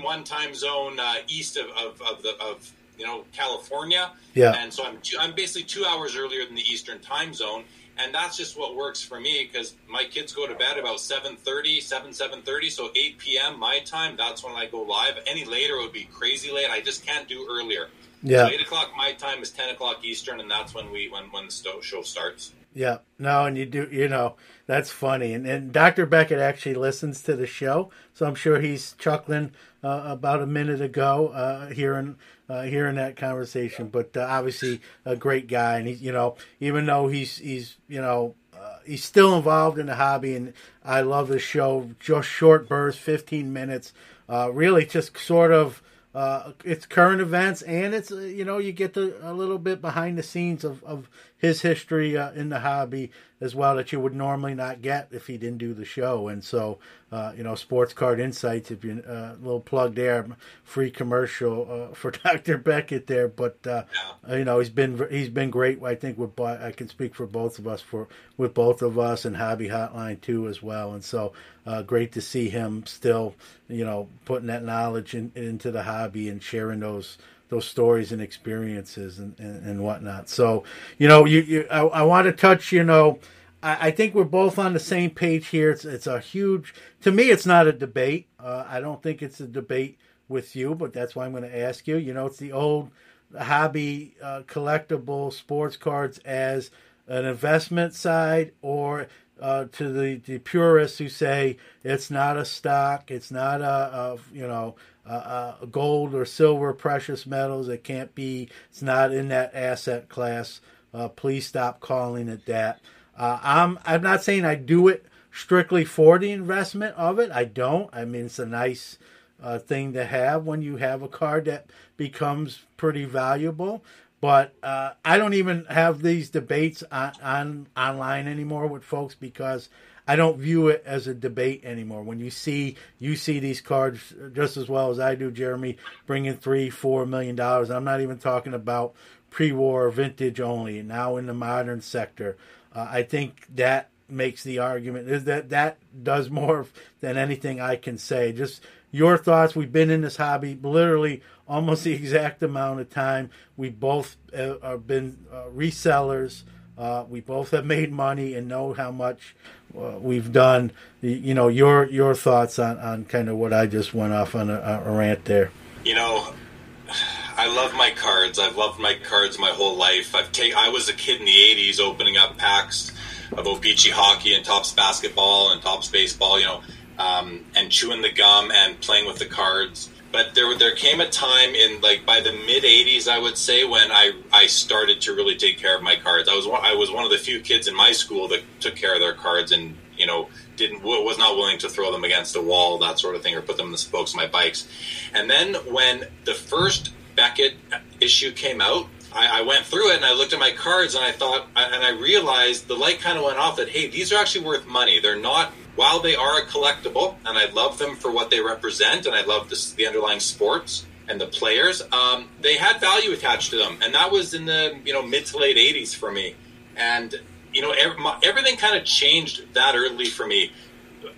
one time zone east of California. Yeah. And so I'm basically 2 hours earlier than the Eastern time zone. And that's just what works for me because my kids go to bed about 7:30. So 8 p.m. my time, that's when I go live. Any later it would be crazy late. I just can't do earlier. Yeah. So 8 o'clock my time is 10 o'clock Eastern, and that's when the show starts. Yeah. No, and you do, that's funny. And Dr. Beckett actually listens to the show, so I'm sure he's chuckling about a minute ago hearing that conversation. But obviously a great guy, and he, even though he's still involved in the hobby, and I love the show. Just short bursts, 15 minutes, really just sort of. It's current events, and it's you get a little bit behind the scenes of his history in the hobby as well that you would normally not get if he didn't do the show. And so Sports Card Insights, if you a little plug there, free commercial for Dr. Beckett there. But he's been great. I think I can speak for both of us with both of us and Hobby Hotline too as well. And so great to see him still putting that knowledge into the hobby and sharing those stories and experiences and whatnot. So, I want to touch, I think we're both on the same page here. It's a huge, to me, it's not a debate. I don't think it's a debate with you, but that's why I'm going to ask you. It's the old hobby collectible sports cards as an investment side, or to the purists who say it's not a stock, it's not a gold or silver precious metals. It can't be. It's not in that asset class. Please stop calling it that. I'm not saying I do it strictly for the investment of it. I don't. I mean, it's a nice thing to have when you have a card that becomes pretty valuable. But I don't even have these debates on online anymore with folks because I don't view it as a debate anymore. When you see these cards just as well as I do, Jeremy, bringing $3-4 million. I'm not even talking about pre-war vintage only. Now in the modern sector, I think that makes the argument is that does more than anything I can say. Just your thoughts. We've been in this hobby literally almost the exact amount of time. We both have been resellers. We both have made money and know how much we've done. Your thoughts on kind of what I just went off on a rant there. I love my cards. I've loved my cards my whole life. I was a kid in the 80s opening up packs of O-Pee-Chee hockey and Topps basketball and Topps baseball, and chewing the gum and playing with the cards. But there came a time in by the mid 80s, I would say, when I started to really take care of my cards. I was one of the few kids in my school that took care of their cards and was not willing to throw them against a wall, that sort of thing, or put them in the spokes of my bikes. And then when the first Beckett issue came out, I went through it and I looked at my cards and I thought, and I realized the light kind of went off that, hey, these are actually worth money. They're not, while they are a collectible, and I love them for what they represent, and I love the underlying sports and the players, they had value attached to them. And that was in the mid to late 80s for me. And everything kind of changed that early for me.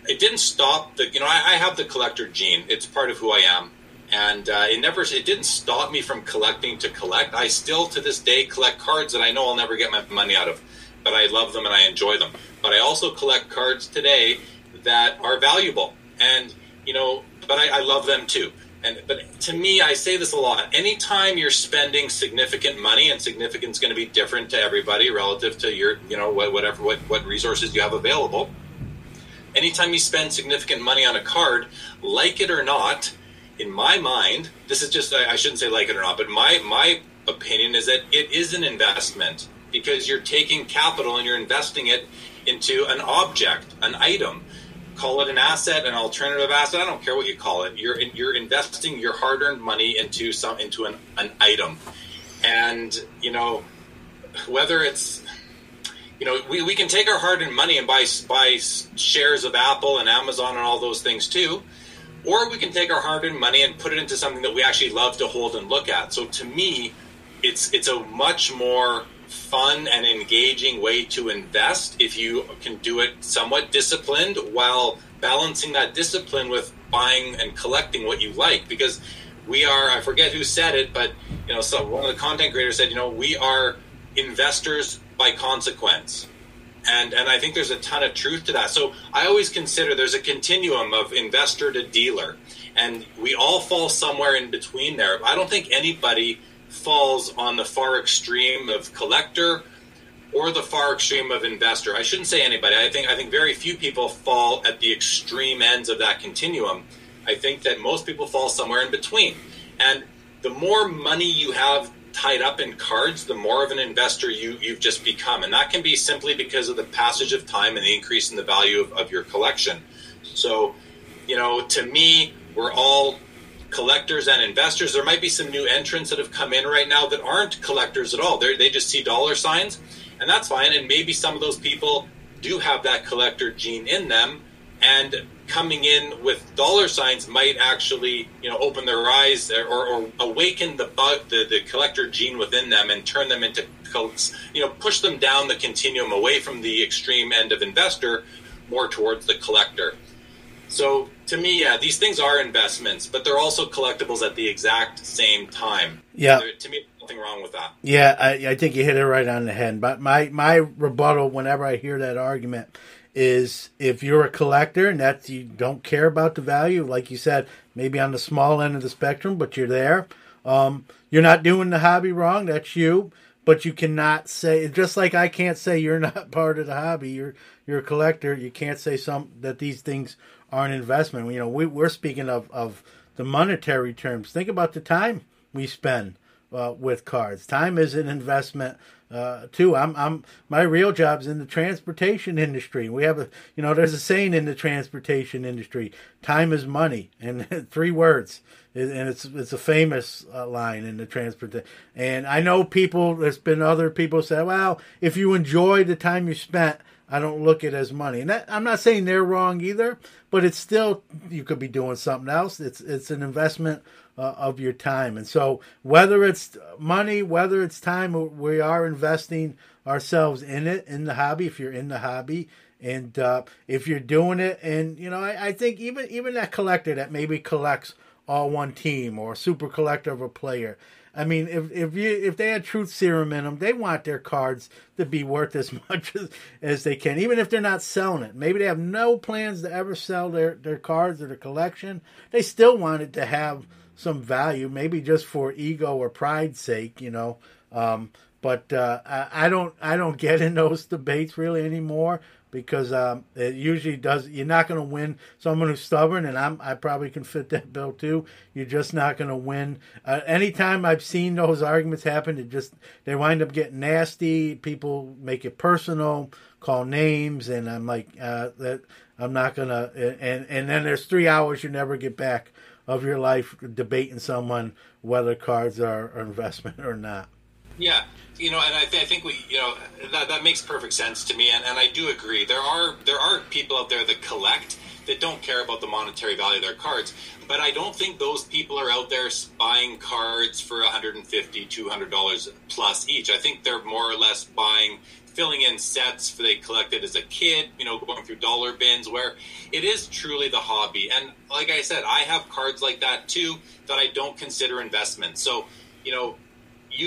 It didn't stop I have the collector gene. It's part of who I am. And it didn't stop me from collecting to collect. I still, to this day, collect cards that I know I'll never get my money out of. But I love them and I enjoy them. But I also collect cards today that are valuable. And, but I love them too. But to me, I say this a lot. Anytime you're spending significant money, and significant is going to be different to everybody relative to your, what resources you have available. anytime you spend significant money on a card, like it or not, in my mind, this is just, I shouldn't say like it or not, but my opinion is that it is an investment, because you're taking capital and you're investing it into an object, an item. Call it an asset, an alternative asset, I don't care what you call it. You're investing your hard-earned money into an item. And, whether it's, we can take our hard-earned money and buy shares of Apple and Amazon and all those things too, or we can take our hard-earned money and put it into something that we actually love to hold and look at. So to me, it's a much more fun and engaging way to invest if you can do it somewhat disciplined, while balancing that discipline with buying and collecting what you like. Because we are, I forget who said it, but so one of the content creators said, we are investors by consequence. And I think there's a ton of truth to that. So I always consider there's a continuum of investor to dealer, and we all fall somewhere in between there. I don't think anybody falls on the far extreme of collector or the far extreme of investor. I shouldn't say anybody. I think very few people fall at the extreme ends of that continuum. I think that most people fall somewhere in between. And the more money you have tied up in cards, the more of an investor you've just become. And that can be simply because of the passage of time and the increase in the value of your collection. So, to me, we're all collectors and investors. There might be some new entrants that have come in right now that aren't collectors at all. They just see dollar signs, and that's fine. And maybe some of those people do have that collector gene in them, and coming in with dollar signs might actually, open their eyes or awaken the collector gene within them and turn them into, push them down the continuum away from the extreme end of investor more towards the collector. So to me, these things are investments, but they're also collectibles at the exact same time. Yeah. To me, there's nothing wrong with that. Yeah, I think you hit it right on the head. But my rebuttal whenever I hear that argument is, if you're a collector and that you don't care about the value, like you said, maybe on the small end of the spectrum, but you're there, you're not doing the hobby wrong. That's you. But you cannot say, just like I can't say you're not part of the hobby, you're a collector. You can't say that these things are an investment. We're speaking of the monetary terms. Think about the time we spend with cards. Time is an investment too. My real job's in the transportation industry. We have there's a saying in the transportation industry: time is money, and 3 words. And it's a famous line in the transportation. And I know there's been other people say, well, if you enjoy the time you spent, I don't look at it as money. And I'm not saying they're wrong either, but it's still, you could be doing something else. It's an investment of your time. And so whether it's money, whether it's time, we are investing ourselves in it, in the hobby, if you're in the hobby. And if you're doing it, and I think even that collector that maybe collects all one team, or a super collector of a player, I mean, if they had truth serum in them, they want their cards to be worth as much as they can, even if they're not selling it. Maybe they have no plans to ever sell their cards or their collection. They still want it to have some value, maybe just for ego or pride's sake, But I don't get in those debates really anymore, because it usually does. You're not going to win someone who's stubborn, and I probably can fit that bill too. You're just not going to win. Anytime I've seen those arguments happen, they wind up getting nasty. People make it personal, call names, and I'm like, that I'm not gonna. And then there's 3 hours you never get back of your life debating someone whether cards are an investment or not. Yeah, and I think we, that makes perfect sense to me, and I do agree. There are people out there that collect that don't care about the monetary value of their cards, but I don't think those people are out there buying cards for $150, $200 plus each. I think they're more or less filling in sets they collected as a kid, going through dollar bins, where it is truly the hobby. And like I said, I have cards like that too that I don't consider investments. So,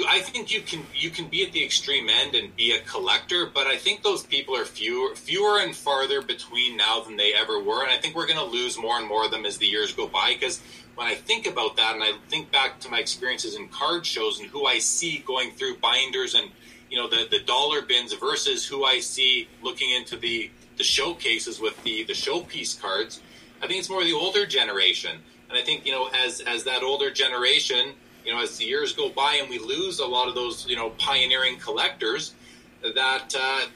I think you can be at the extreme end and be a collector, but I think those people are fewer and farther between now than they ever were, and I think we're going to lose more and more of them as the years go by. Because when I think about that, and I think back to my experiences in card shows and who I see going through binders and the dollar bins versus who I see looking into the showcases with the showpiece cards. I think it's more the older generation. And I think, as that older generation, as the years go by and we lose a lot of those, pioneering collectors, that, that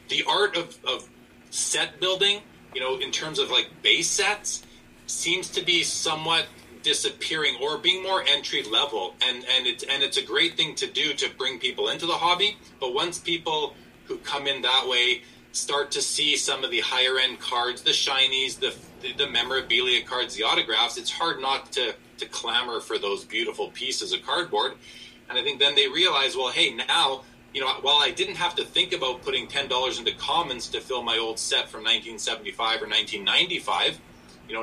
the art of set building, in terms of like base sets, seems to be somewhat disappearing or being more entry level. And it's a great thing to do to bring people into the hobby. But once people who come in that way start to see some of the higher end cards, the shinies, the memorabilia cards, the autographs, it's hard not to clamor for those beautiful pieces of cardboard. And I think then they realize, well, hey, now, while I didn't have to think about putting $10 into commons to fill my old set from 1975 or 1995,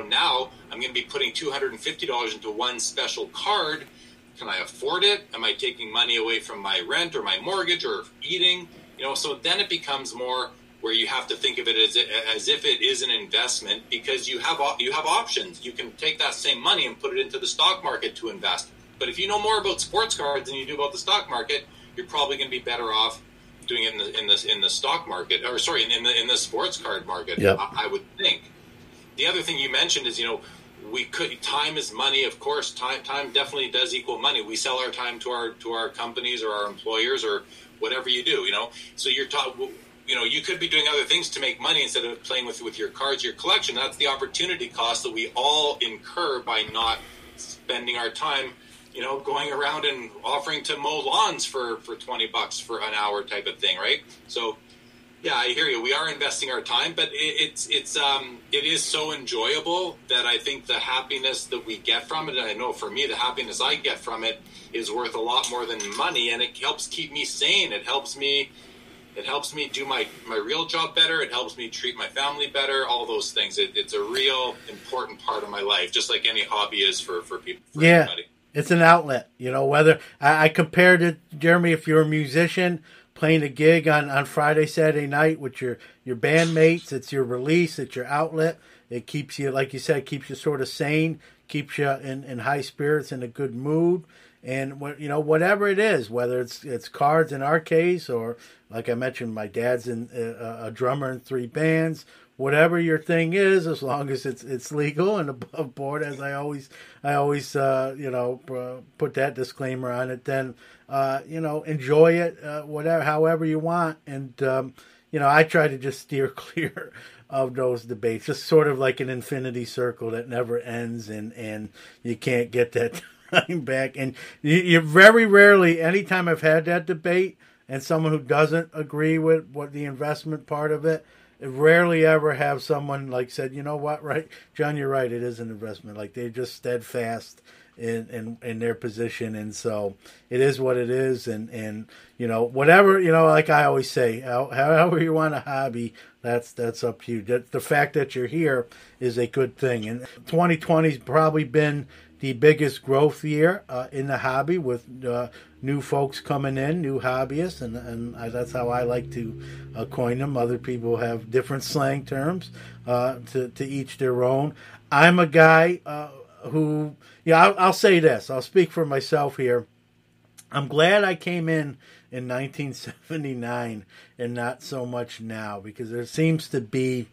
now I'm going to be putting $250 into one special card. Can I afford it? Am I taking money away from my rent or my mortgage or eating? So then it becomes more where you have to think of it as if it is an investment, because you have options. You can take that same money and put it into the stock market to invest. But if you know more about sports cards than you do about the stock market, you're probably going to be better off doing it in the stock market, or sorry, in the sports card market. Yep. I would think. The other thing you mentioned is, time is money. Of course, time definitely does equal money. We sell our time to our companies or our employers or whatever you do. So you're you could be doing other things to make money instead of playing with your cards, your collection. That's the opportunity cost that we all incur by not spending our time, going around and offering to mow lawns for $20 for an hour type of thing, right? So, yeah, I hear you. We are investing our time, but it is so enjoyable that I think the happiness that we get from it, and I know for me, the happiness I get from it is worth a lot more than money, and it helps keep me sane. It helps me do my real job better. It helps me treat my family better, all those things. It's a real important part of my life, just like any hobby is for people, for everybody. It's an outlet, whether I compared it, Jeremy, if you're a musician playing a gig on Friday, Saturday night with your bandmates, it's your release, it's your outlet. It keeps you, like you said, keeps you sort of sane, keeps you in high spirits, in a good mood. And whatever it is, whether it's cards in our case, or like I mentioned, my dad's a drummer in 3 bands. Whatever your thing is, as long as it's legal and above board, as I always put that disclaimer on it. Then enjoy it, however you want. And I try to just steer clear of those debates, just sort of like an infinity circle that never ends, and you can't get that time back. And you very rarely, anytime I've had that debate and someone who doesn't agree with what the investment part of it, rarely ever have someone like said, you know what, right, John, you're right, it is an investment. Like, they're just steadfast in their position, and so it is what it is. And whatever, like I always say, however you want a hobby, that's up to you. The fact that you're here is a good thing. And 2020's probably been the biggest growth year in the hobby, with new folks coming in, new hobbyists, and that's how I like to coin them. Other people have different slang terms, to each their own. I'm a guy who, I'll say this. I'll speak for myself here. I'm glad I came in 1979 and not so much now, because there seems to be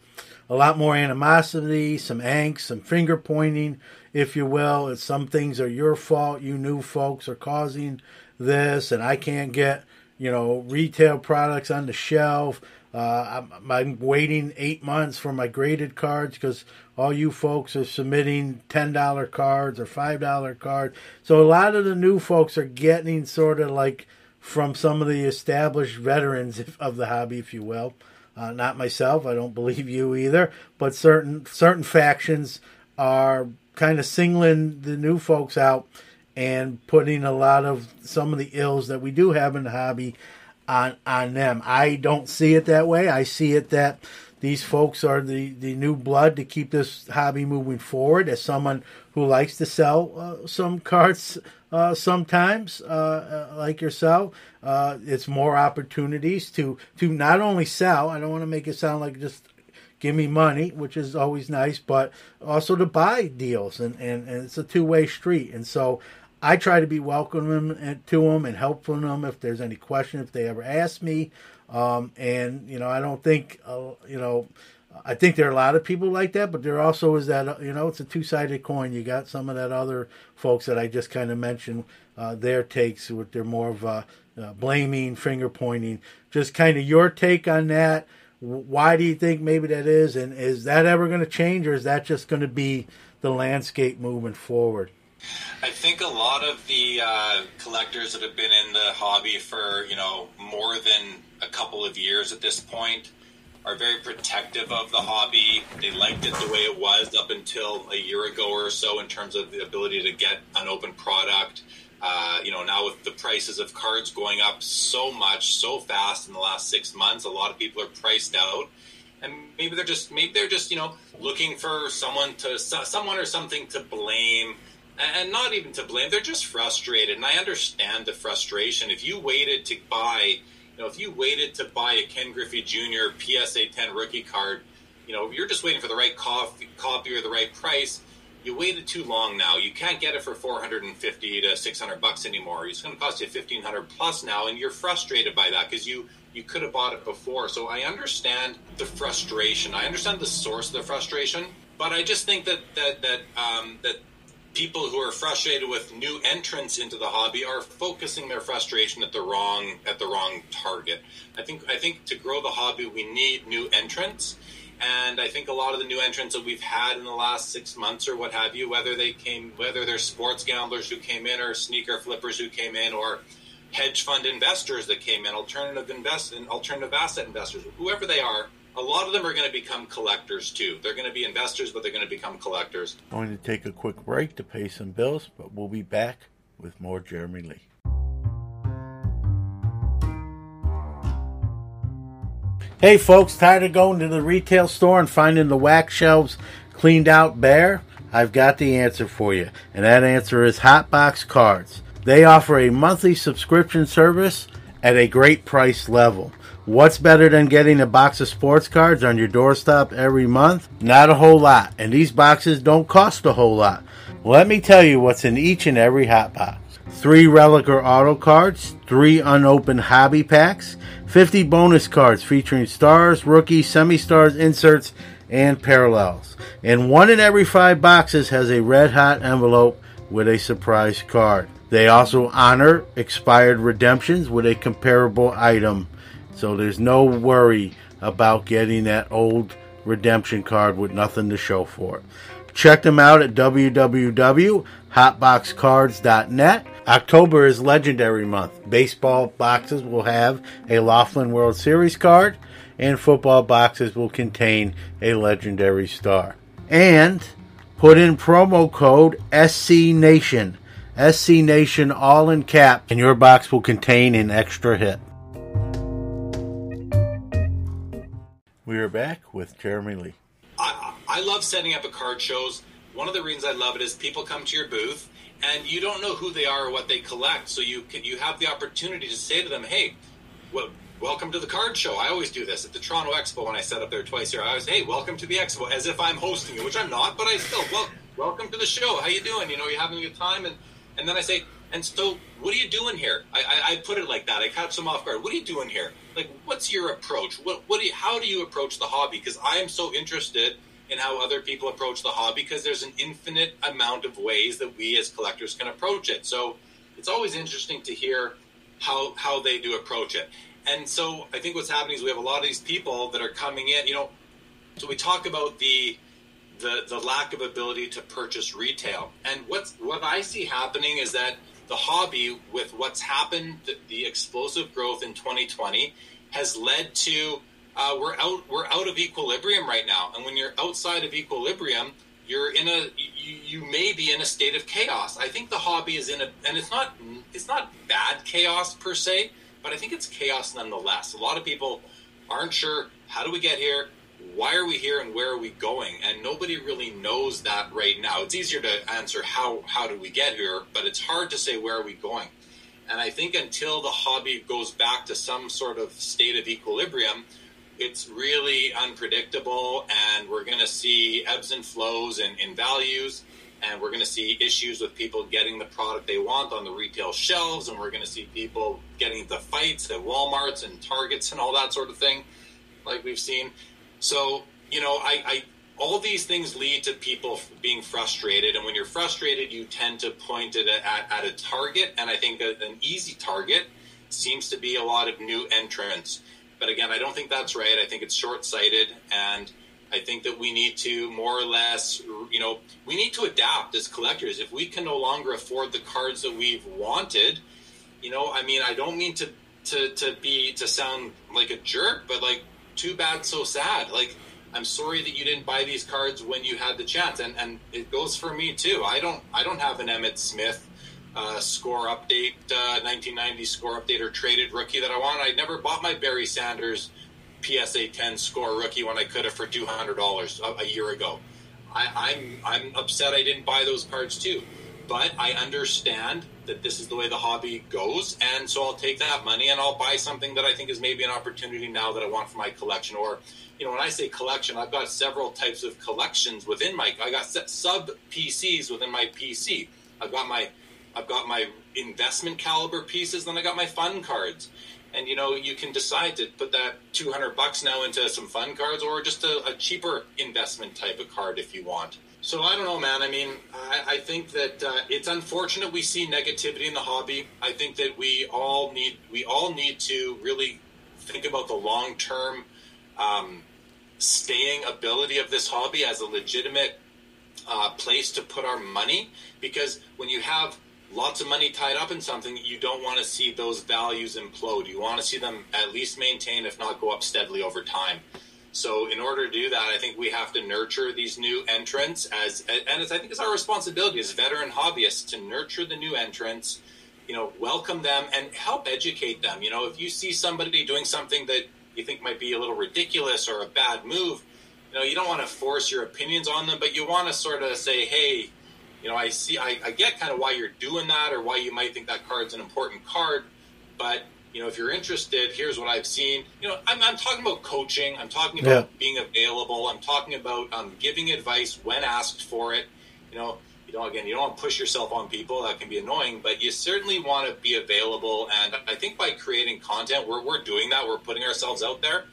a lot more animosity, some angst, some finger pointing, if you will. Some things are your fault. You new folks are causing this, and I can't get, retail products on the shelf. I'm waiting 8 months for my graded cards because all you folks are submitting $10 cards or $5 cards. So a lot of the new folks are getting sort of like from some of the established veterans of the hobby, if you will. Not myself. I don't believe you either. But certain factions are kind of singling the new folks out and putting a lot of some of the ills that we do have in the hobby on them. I don't see it that way. I see it that these folks are the new blood to keep this hobby moving forward. As someone who likes to sell some cards sometimes, like yourself, it's more opportunities to not only sell. I don't want to make it sound like just give me money, which is always nice, but also to buy deals, and it's a two-way street. And so I try to be welcoming to them and helpful to them if there's any question, if they ever ask me. And, I don't think, I think there are a lot of people like that, but there also is that, it's a two-sided coin. You got some of that other folks that I just kind of mentioned, their takes, with they're more of blaming, finger pointing. Just kind of your take on that. Why do you think maybe that is? And is that ever going to change, or is that just going to be the landscape moving forward? I think a lot of the collectors that have been in the hobby for, more than a couple of years at this point are very protective of the hobby. They liked it the way it was up until a year ago or so in terms of the ability to get an open product. Now with the prices of cards going up so much, so fast in the last 6 months, a lot of people are priced out. And maybe they're just looking for someone or something to blame. And not even to blame, they're just frustrated. And I understand the frustration. If you waited to buy a Ken Griffey Jr. PSA 10 rookie card, you're just waiting for the right copy or the right price. You waited too long now. You can't get it for $450 to $600 anymore. It's going to cost you $1,500 plus now, and you're frustrated by that because you could have bought it before. So I understand the frustration. I understand the source of the frustration, but I just think that people who are frustrated with new entrants into the hobby are focusing their frustration at the wrong target. I think to grow the hobby, we need new entrants. And I think a lot of the new entrants that we've had in the last 6 months or what have you, whether they're sports gamblers who came in or sneaker flippers who came in or hedge fund investors that came in, alternative asset investors, whoever they are, a lot of them are going to become collectors too. They're going to be investors, but they're going to become collectors. I'm going to take a quick break to pay some bills, but we'll be back with more Jeremy Lee. Hey folks, tired of going to the retail store and finding the wax shelves cleaned out bare? I've got the answer for you, and that answer is Hotbox Cards. They offer a monthly subscription service at a great price level. What's better than getting a box of sports cards on your doorstep every month? Not a whole lot, and these boxes don't cost a whole lot. Let me tell you what's in each and every hot box. 3 Relic or Auto cards, 3 unopened hobby packs, 50 bonus cards featuring stars, rookies, semi-stars, inserts, and parallels. And 1 in every 5 boxes has a red-hot envelope with a surprise card. They also honor expired redemptions with a comparable item, so there's no worry about getting that old redemption card with nothing to show for it. Check them out at www.hotboxcards.net. October is Legendary Month. Baseball boxes will have a Laughlin World Series card, and football boxes will contain a Legendary Star. And put in promo code SCNation. SCNation all in cap, and your box will contain an extra hit. We are back with Jeremy Lee. I love setting up a card shows. One of the reasons I love it is people come to your booth and you don't know who they are or what they collect. So you have the opportunity to say to them, hey, welcome to the card show. I always do this at the Toronto Expo when I set up there twice a year. I always, hey, welcome to the Expo, as if I'm hosting it, which I'm not, but I still, welcome to the show. How you doing? You're having a good time. And then I say, and so what are you doing here? I put it like that. I catch them off guard. What are you doing here? Like, what's your approach? How do you approach the hobby? Because I am so interested in how other people approach the hobby, because there's an infinite amount of ways that we as collectors can approach it. So it's always interesting to hear how they do approach it. And so I think what's happening is we have a lot of these people that are coming in, so we talk about the lack of ability to purchase retail. And what I see happening is that the hobby, with what's happened, the explosive growth in 2020 has led to we're out of equilibrium right now. And when you're outside of equilibrium, you may be in a state of chaos. I think the hobby is and it's not bad chaos per se, but I think it's chaos nonetheless. A lot of people aren't sure, how do we get here? Why are we here and where are we going? And nobody really knows that right now. It's easier to answer how do we get here, but it's hard to say where are we going. And I think until the hobby goes back to some sort of state of equilibrium, it's really unpredictable, and we're going to see ebbs and flows in values. and we're going to see issues with people getting the product they want on the retail shelves, and we're going to see people getting into fights at Walmarts and Targets and all that sort of thing, like we've seen. So, I all these things lead to people being frustrated, and when you're frustrated, you tend to point it at a target, and I think an easy target seems to be a lot of new entrants. But again, I don't think that's right. I think it's short-sighted, and I think that we need to more or less, we need to adapt as collectors. If we can no longer afford the cards that we've wanted, I don't mean to sound like a jerk, but like, too bad, so sad. Like, I'm sorry that you didn't buy these cards when you had the chance, and it goes for me too. I don't have an Emmitt Smith score update, 1990 score update or traded rookie that I want. I never bought my Barry Sanders PSA 10 score rookie when I could have for $200 a year ago. I'm upset I didn't buy those cards too, but I understand that this is the way the hobby goes, and so I'll take that money and I'll buy something that I think is maybe an opportunity now that I want for my collection. Or, when I say collection, I've got several types of collections within I got sub PCs within my PC. I've got my investment caliber pieces, then I got my fun cards. And, you can decide to put that $200 now into some fun cards, or just a cheaper investment type of card if you want. So I don't know, man. I think that it's unfortunate we see negativity in the hobby. I think that we all need to really think about the long-term staying ability of this hobby as a legitimate place to put our money, because when you have lots of money tied up in something, you don't want to see those values implode. You want to see them at least maintain, if not go up steadily over time. So in order to do that, I think we have to nurture these new entrants I think it's our responsibility as veteran hobbyists to nurture the new entrants, welcome them and help educate them. If you see somebody doing something that you think might be a little ridiculous or a bad move, you don't want to force your opinions on them, but you want to sort of say, hey, I get kind of why you're doing that, or why you might think that card's an important card, but if you're interested, here's what I've seen. I'm talking about coaching. I'm talking about being available. I'm talking about giving advice when asked for it. You don't want to push yourself on people. That can be annoying, but you certainly want to be available. And I think by creating content, we're doing that. We're putting ourselves out there.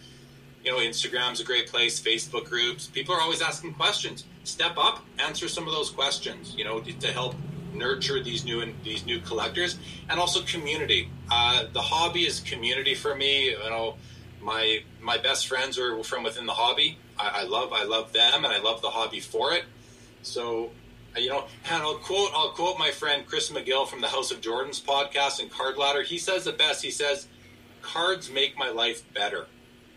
Instagram's a great place, Facebook groups. People are always asking questions. Step up, answer some of those questions, to help nurture these new collectors. And also community. The hobby is community for me. My best friends are from within the hobby. I love them, and I love the hobby for it. So, and I'll quote my friend Chris McGill from the House of Jordans podcast and Card Ladder. He says the best. He says, "Cards make my life better."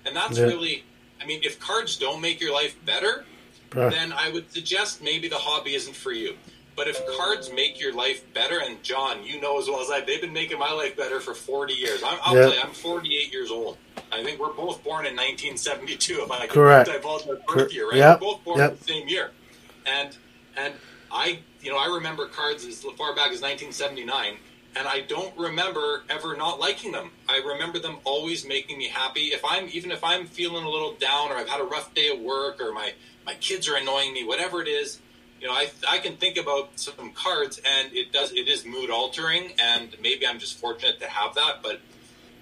And that's really, if cards don't make your life better, then I would suggest maybe the hobby isn't for you. But if cards make your life better, and John, you know as well as I, they've been making my life better for 40 years. I'll tell you, I'm 48 years old. I think we're both born in 1972, if I can divulge our birth year, right? We're both born in the same year. And I remember cards as far back as 1979, and I don't remember ever not liking them. I remember them always making me happy. Even if I'm feeling a little down, or I've had a rough day at work, or my kids are annoying me, whatever it is, I can think about some cards, and it is mood altering, and maybe I'm just fortunate to have that. But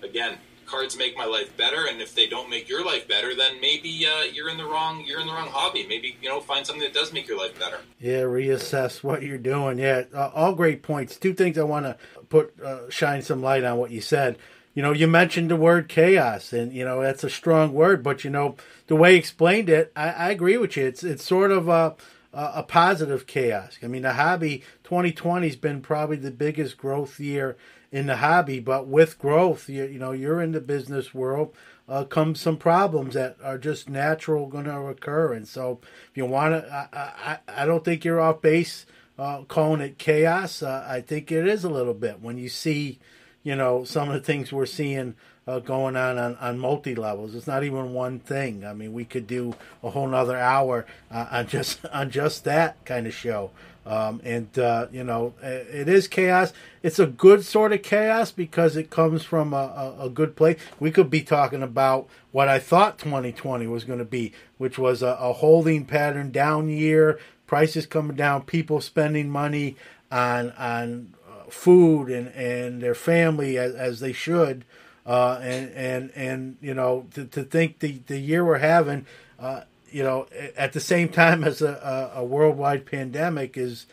again, cards make my life better, and if they don't make your life better, then maybe you're in the wrong hobby. Maybe find something that does make your life better. Yeah, reassess what you're doing. Yeah, all great points. Two things I want to shine some light on what you said. You mentioned the word chaos, and that's a strong word, but the way you explained it, I agree with you. It's sort of a positive chaos. The hobby 2020 has been probably the biggest growth year in the hobby, but with growth, you're in the business world, comes some problems that are just natural going to occur. And so if you want to, I don't think you're off base calling it chaos. I think it is a little bit when you see, some of the things we're seeing going on multi-levels. It's not even one thing. We could do a whole nother hour on just that kind of show. It is chaos. It's a good sort of chaos because it comes from a good place. We could be talking about what I thought 2020 was going to be, which was a holding pattern down year, prices coming down, people spending money on food and their family as they should, and you know, to think the year we're having, you know, at the same time as a worldwide pandemic is.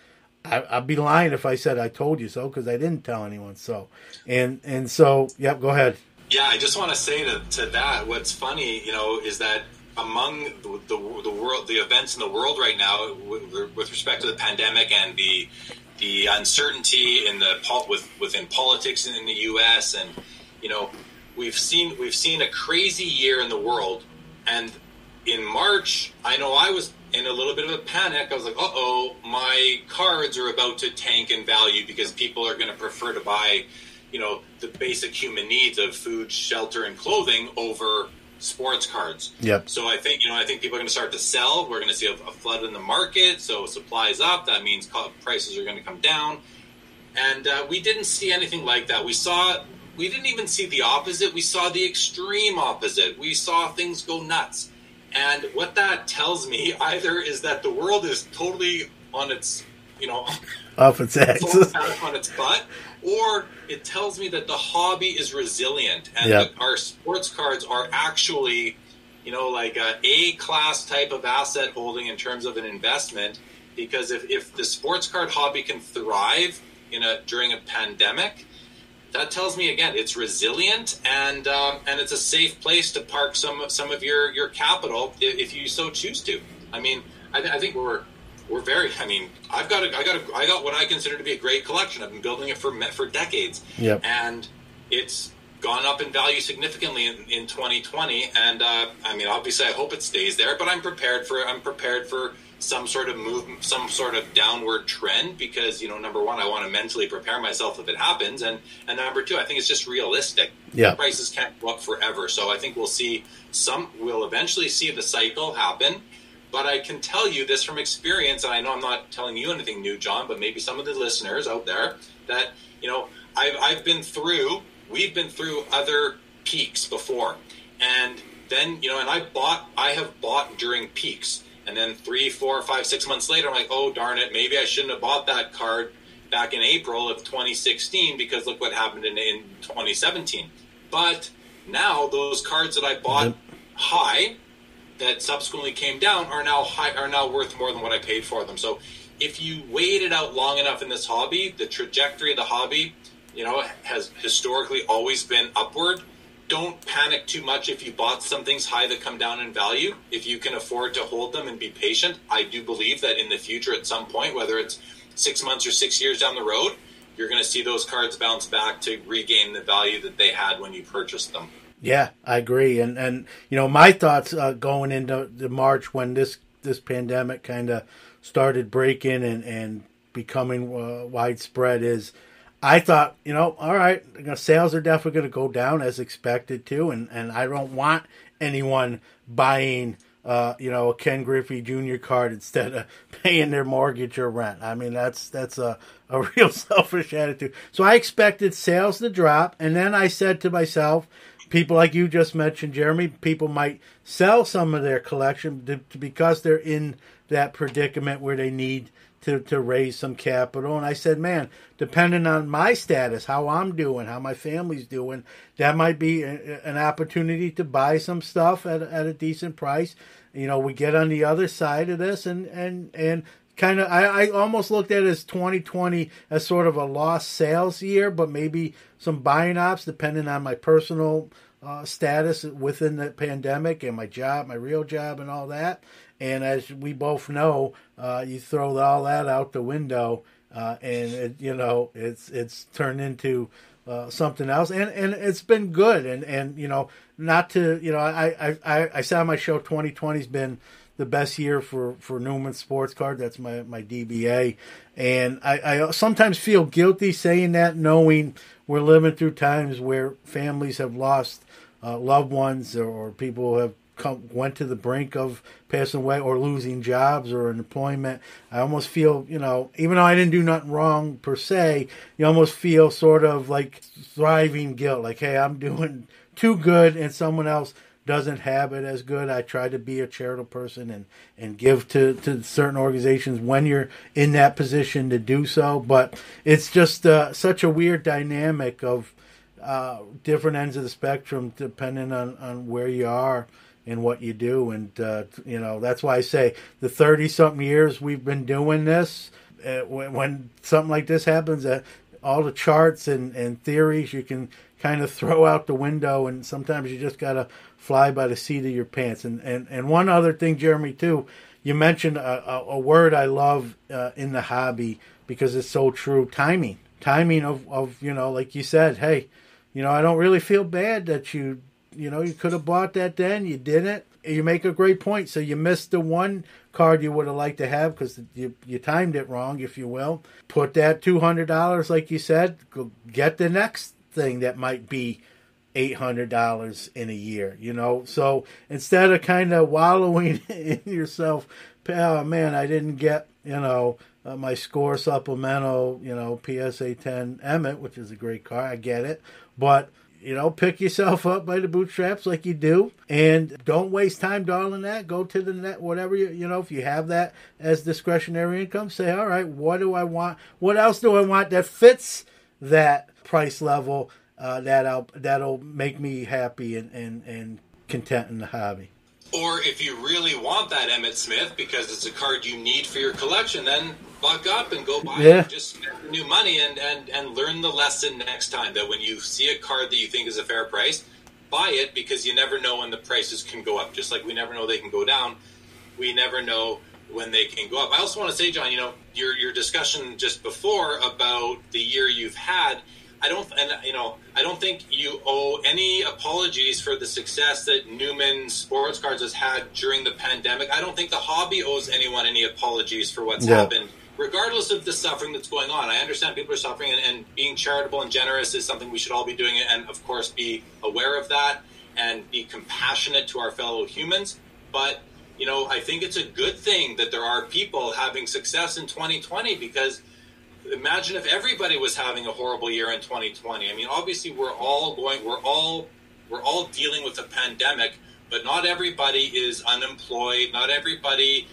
I'd be lying if I said I told you so, because I didn't tell anyone so. And so, yep, go ahead. Yeah, I just want to say to that, what's funny, you know, is that among the world, the events in the world right now, with respect to the pandemic and the uncertainty within politics in the U.S., and you know, we've seen a crazy year in the world, and in March, I know I was in a little bit of a panic. I was like, uh-oh, my cards are about to tank in value because people are going to prefer to buy, you know, the basic human needs of food, shelter, and clothing over sports cards. Yep. So I think people are going to start to sell. We're going to see a flood in the market. So supply's up. That means prices are going to come down. And we didn't see anything like that. We didn't even see the opposite. We saw the extreme opposite. We saw things go nuts. And what that tells me either is that the world is totally on its, you know, off its axis, on its butt, or it tells me that the hobby is resilient and yep. that our sports cards are actually, you know, like a A-class type of asset holding in terms of an investment. Because if the sports card hobby can thrive during a pandemic, that tells me again it's resilient and it's a safe place to park some of your capital if you so choose to. I mean, I think we're very. I mean, I got what I consider to be a great collection. I've been building it for decades, yep. And it's gone up in value significantly in 2020. And I mean, obviously, I hope it stays there. But I'm prepared for some sort of movement, some sort of downward trend, because, you know, number one, I want to mentally prepare myself if it happens, and number two, I think it's just realistic. Yeah. Prices can't go up forever, so I think we'll eventually see the cycle happen. But I can tell you this from experience, and I know I'm not telling you anything new, John, but maybe some of the listeners out there, that, you know, we've been through other peaks before, and then, you know, and I have bought during peaks. And then 3, 4, 5, 6 months later, I'm like, oh, darn it, maybe I shouldn't have bought that card back in April of 2016 because look what happened in 2017. But now those cards that I bought high that subsequently came down are now worth more than what I paid for them. So if you wait it out long enough in this hobby, the trajectory of the hobby, you know, has historically always been upward. Don't panic too much if you bought some things high that come down in value. If you can afford to hold them and be patient, I do believe that in the future at some point, whether it's 6 months or 6 years down the road, you're going to see those cards bounce back to regain the value that they had when you purchased them. Yeah, I agree. And you know, my thoughts going into the March when this pandemic kind of started breaking and becoming widespread is, I thought, you know, all right, sales are definitely going to go down as expected too, and I don't want anyone buying, you know, a Ken Griffey Jr. card instead of paying their mortgage or rent. I mean, that's a real selfish attitude. So I expected sales to drop, and then I said to myself, people like you just mentioned, Jeremy, people might sell some of their collection because they're in that predicament where they need to raise some capital. And I said, man, depending on my status, how I'm doing, how my family's doing, that might be an opportunity to buy some stuff at a decent price. You know, we get on the other side of this and kind of, I almost looked at it as 2020 as sort of a lost sales year, but maybe some buying ops depending on my personal status within the pandemic and my job, my real job and all that. And as we both know, you throw all that out the window, and it's turned into something else, and it's been good. And you know, not to, you know, I said on my show 2020's been the best year for Newman Sports Card. That's my DBA, and I sometimes feel guilty saying that, knowing we're living through times where families have lost loved ones or people have went to the brink of passing away or losing jobs or employment. I almost feel, you know, even though I didn't do nothing wrong per se, you almost feel sort of like thriving guilt. Like, hey, I'm doing too good and someone else doesn't have it as good. I try to be a charitable person and give to certain organizations when you're in that position to do so. But it's just such a weird dynamic of different ends of the spectrum depending on where you are and what you do. And, that's why I say the 30-something years we've been doing this, when something like this happens, all the charts and theories you can kind of throw out the window, and sometimes you just got to fly by the seat of your pants. And one other thing, Jeremy, too, you mentioned a word I love in the hobby because it's so true: timing of like you said, hey, I don't really feel bad that you could have bought that then, you didn't. You make a great point. So you missed the one card you would have liked to have because you timed it wrong, if you will. Put that $200, like you said, go get the next thing that might be $800 in a year, So instead of kind of wallowing in yourself, oh man, I didn't get, my score supplemental, PSA 10 Emmett, which is a great car. I get it. But, pick yourself up by the bootstraps like you do, and don't waste time dawdling that. Go to the net, whatever if you have that as discretionary income, say, all right, what do I want? What else do I want that fits that price level that'll make me happy and content in the hobby? Or if you really want that Emmett Smith because it's a card you need for your collection, then buck up and go buy it. Just spend the new money and learn the lesson next time that when you see a card that you think is a fair price, buy it, because you never know when the prices can go up. Just like we never know they can go down, we never know when they can go up. I also want to say, John, your discussion just before about the year you've had, I don't think you owe any apologies for the success that Newman Sports Cards has had during the pandemic. I don't think the hobby owes anyone any apologies for what's happened, regardless of the suffering that's going on. I understand people are suffering, and being charitable and generous is something we should all be doing, and of course be aware of that and be compassionate to our fellow humans. But, I think it's a good thing that there are people having success in 2020, because imagine if everybody was having a horrible year in 2020. I mean, obviously we're all dealing with a pandemic, but not everybody is unemployed. Not everybody,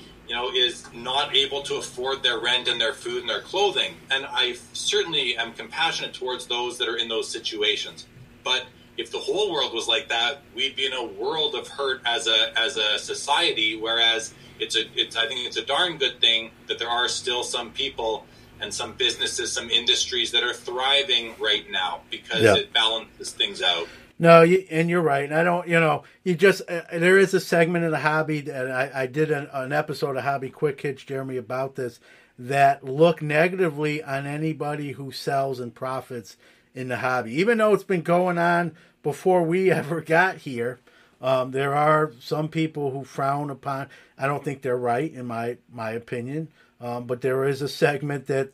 is not able to afford their rent and their food and their clothing. And I certainly am compassionate towards those that are in those situations. But if the whole world was like that, we'd be in a world of hurt as a society. Whereas I think it's a darn good thing that there are still some people and some businesses, some industries that are thriving right now because it balances things out. No, and you're right. And I don't, you just, there is a segment in the hobby that I did an episode of Hobby Quick Hits, Jeremy, about this, that look negatively on anybody who sells and profits in the hobby. Even though it's been going on before we ever got here, there are some people who frown upon. I don't think they're right, in my opinion. But there is a segment that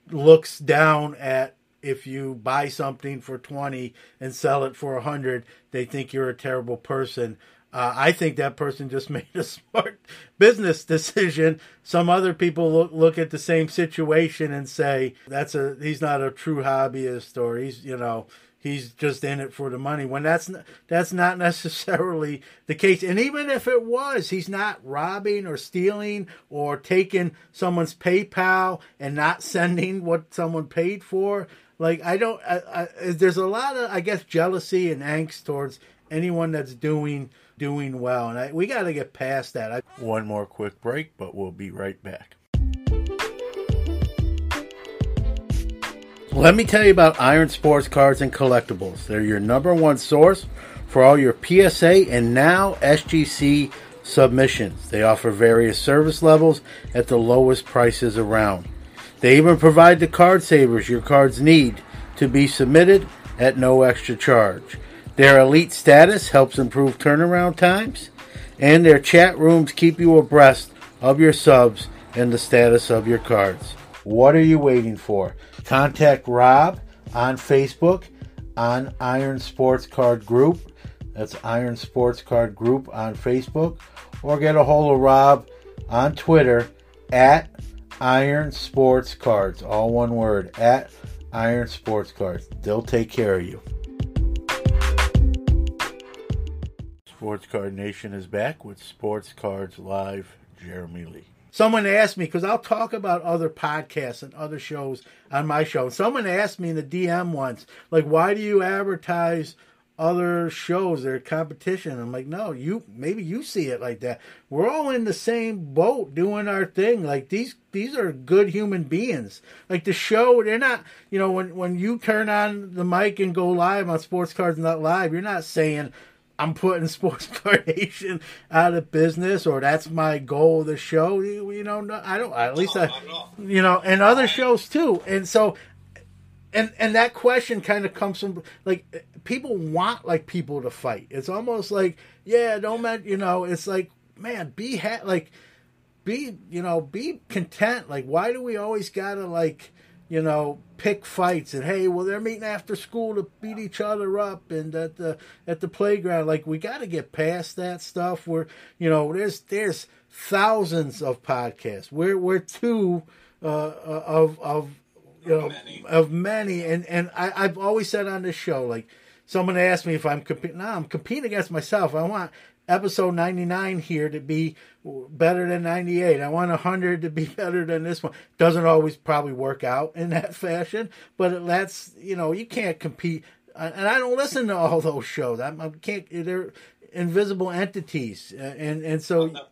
looks down at, if you buy something for $20 and sell it for $100, they think you're a terrible person. I think that person just made a smart business decision. Some other people look at the same situation and say he's not a true hobbyist, or he's just in it for the money, when that's not necessarily the case. And even if it was, he's not robbing or stealing or taking someone's PayPal and not sending what someone paid for. Like, there's a lot of, I guess, jealousy and angst towards anyone that's doing well. And we got to get past that. One more quick break, but we'll be right back. Let me tell you about Iron Sports Cards and Collectibles. They're your number one source for all your PSA and now SGC submissions. They offer various service levels at the lowest prices around. They even provide the card savers your cards need to be submitted at no extra charge. Their elite status helps improve turnaround times, and their chat rooms keep you abreast of your subs and the status of your cards. What are you waiting for? Contact Rob on Facebook on Iron Sports Card Group. That's Iron Sports Card Group on Facebook. Or get a hold of Rob on Twitter at Iron Sports Cards. All one word, at Iron Sports Cards. They'll take care of you. Sports Card Nation is back with Sports Cards Live, Jeremy Lee. Someone asked me, because I'll talk about other podcasts and other shows on my show. Someone asked me in the DM once, like, why do you advertise other shows or competition? I'm like, no, maybe you see it like that. We're all in the same boat doing our thing. Like, these are good human beings. Like, the show, they're not, when you turn on the mic and go live on Sports Cards Not Live, you're not saying, I'm putting Sports Card Nation out of business, or that's my goal of the show. I don't, at least and other shows too. And so, and that question kind of comes from, like, people want, like, people to fight. It's almost like, it's like, man, be content. Like, why do we always gotta, like, pick fights, and hey, well, they're meeting after school to beat each other up, and at the playground. Like, we got to get past that stuff. Where there's thousands of podcasts. We're two of many, and I've always said on this show, like, someone asked me if I'm competing. No, I'm competing against myself. I want episode 99 here to be better than 98. I want 100 to be better than this one. Doesn't always probably work out in that fashion, but that's, you can't compete. And I don't listen to all those shows. I can't. They're invisible entities, and so not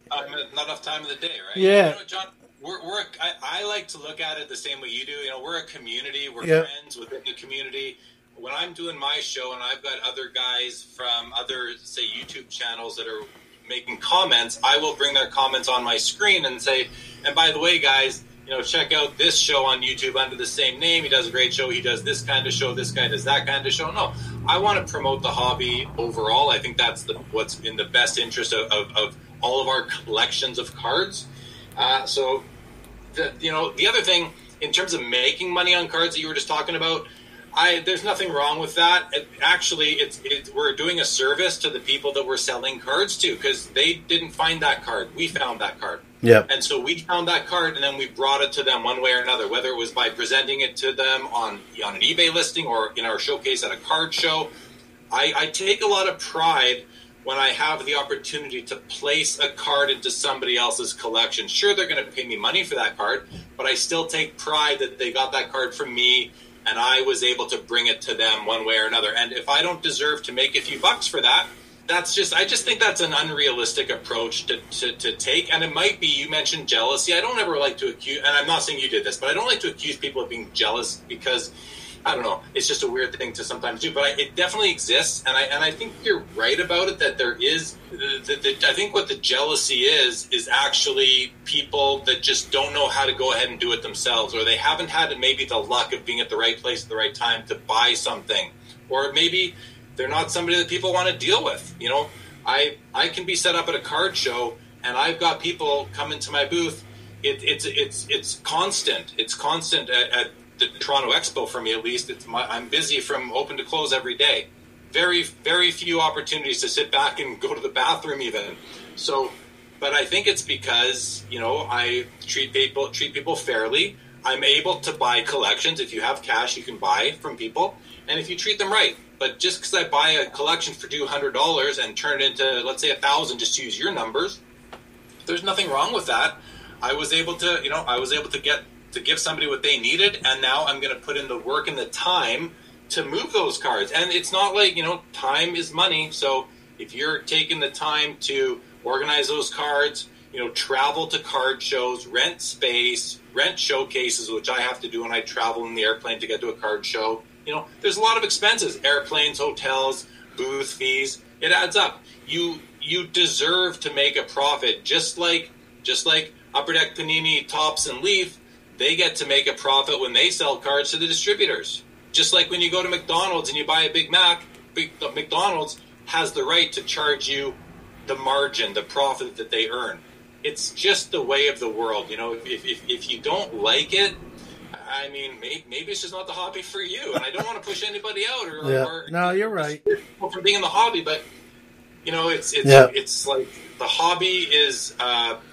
enough time of the day, right? Yeah, John. I like to look at it the same way you do. We're a community. We're friends within the community. When I'm doing my show and I've got other guys from other, say, YouTube channels that are making comments, I will bring their comments on my screen and say, and by the way, guys, check out this show on YouTube under the same name. He does a great show. He does this kind of show. This guy does that kind of show. No, I want to promote the hobby overall. I think that's what's in the best interest of all of our collections of cards. So, the other thing, in terms of making money on cards that you were just talking about, there's nothing wrong with that. We're doing a service to the people that we're selling cards to, because they didn't find that card. We found that card. Yeah. And so we found that card, and then we brought it to them one way or another, whether it was by presenting it to them on an eBay listing or in our showcase at a card show. I take a lot of pride when I have the opportunity to place a card into somebody else's collection. Sure, they're going to pay me money for that card, but I still take pride that they got that card from me, and I was able to bring it to them one way or another. And if I don't deserve to make a few bucks for that, I just think that's an unrealistic approach to take. And it might be, you mentioned jealousy. I don't ever like to accuse, and I'm not saying you did this, but I don't like to accuse people of being jealous, because, I don't know, it's just a weird thing to sometimes do. But it definitely exists, and I think you're right about it, that there is, I think what the jealousy is actually people that just don't know how to go ahead and do it themselves, or they haven't had maybe the luck of being at the right place at the right time to buy something, or maybe they're not somebody that people want to deal with. I can be set up at a card show, and I've got people come into my booth. It's constant. It's constant at the Toronto Expo for me, at least. I'm busy from open to close every day. Very, very few opportunities to sit back and go to the bathroom even. So, but I think it's because, I treat people fairly. I'm able to buy collections. If you have cash, you can buy from people, and if you treat them right. But just because I buy a collection for $200 and turn it into, let's say, 1,000, just to use your numbers, there's nothing wrong with that. I was able to, give somebody what they needed, and now I'm going to put in the work and the time to move those cards. And it's not like, time is money. So if you're taking the time to organize those cards, travel to card shows, rent space, rent showcases, which I have to do when I travel in the airplane to get to a card show. There's a lot of expenses, airplanes, hotels, booth fees. It adds up. You deserve to make a profit, just like Upper Deck, Panini, Topps, and Leaf. They get to make a profit when they sell cards to the distributors. Just like when you go to McDonald's and you buy a Big Mac, McDonald's has the right to charge you the margin, the profit that they earn. It's just the way of the world. If you don't like it, I mean, maybe it's just not the hobby for you. And I don't want to push anybody out no, you're right. From being in the hobby, but it's like the hobby is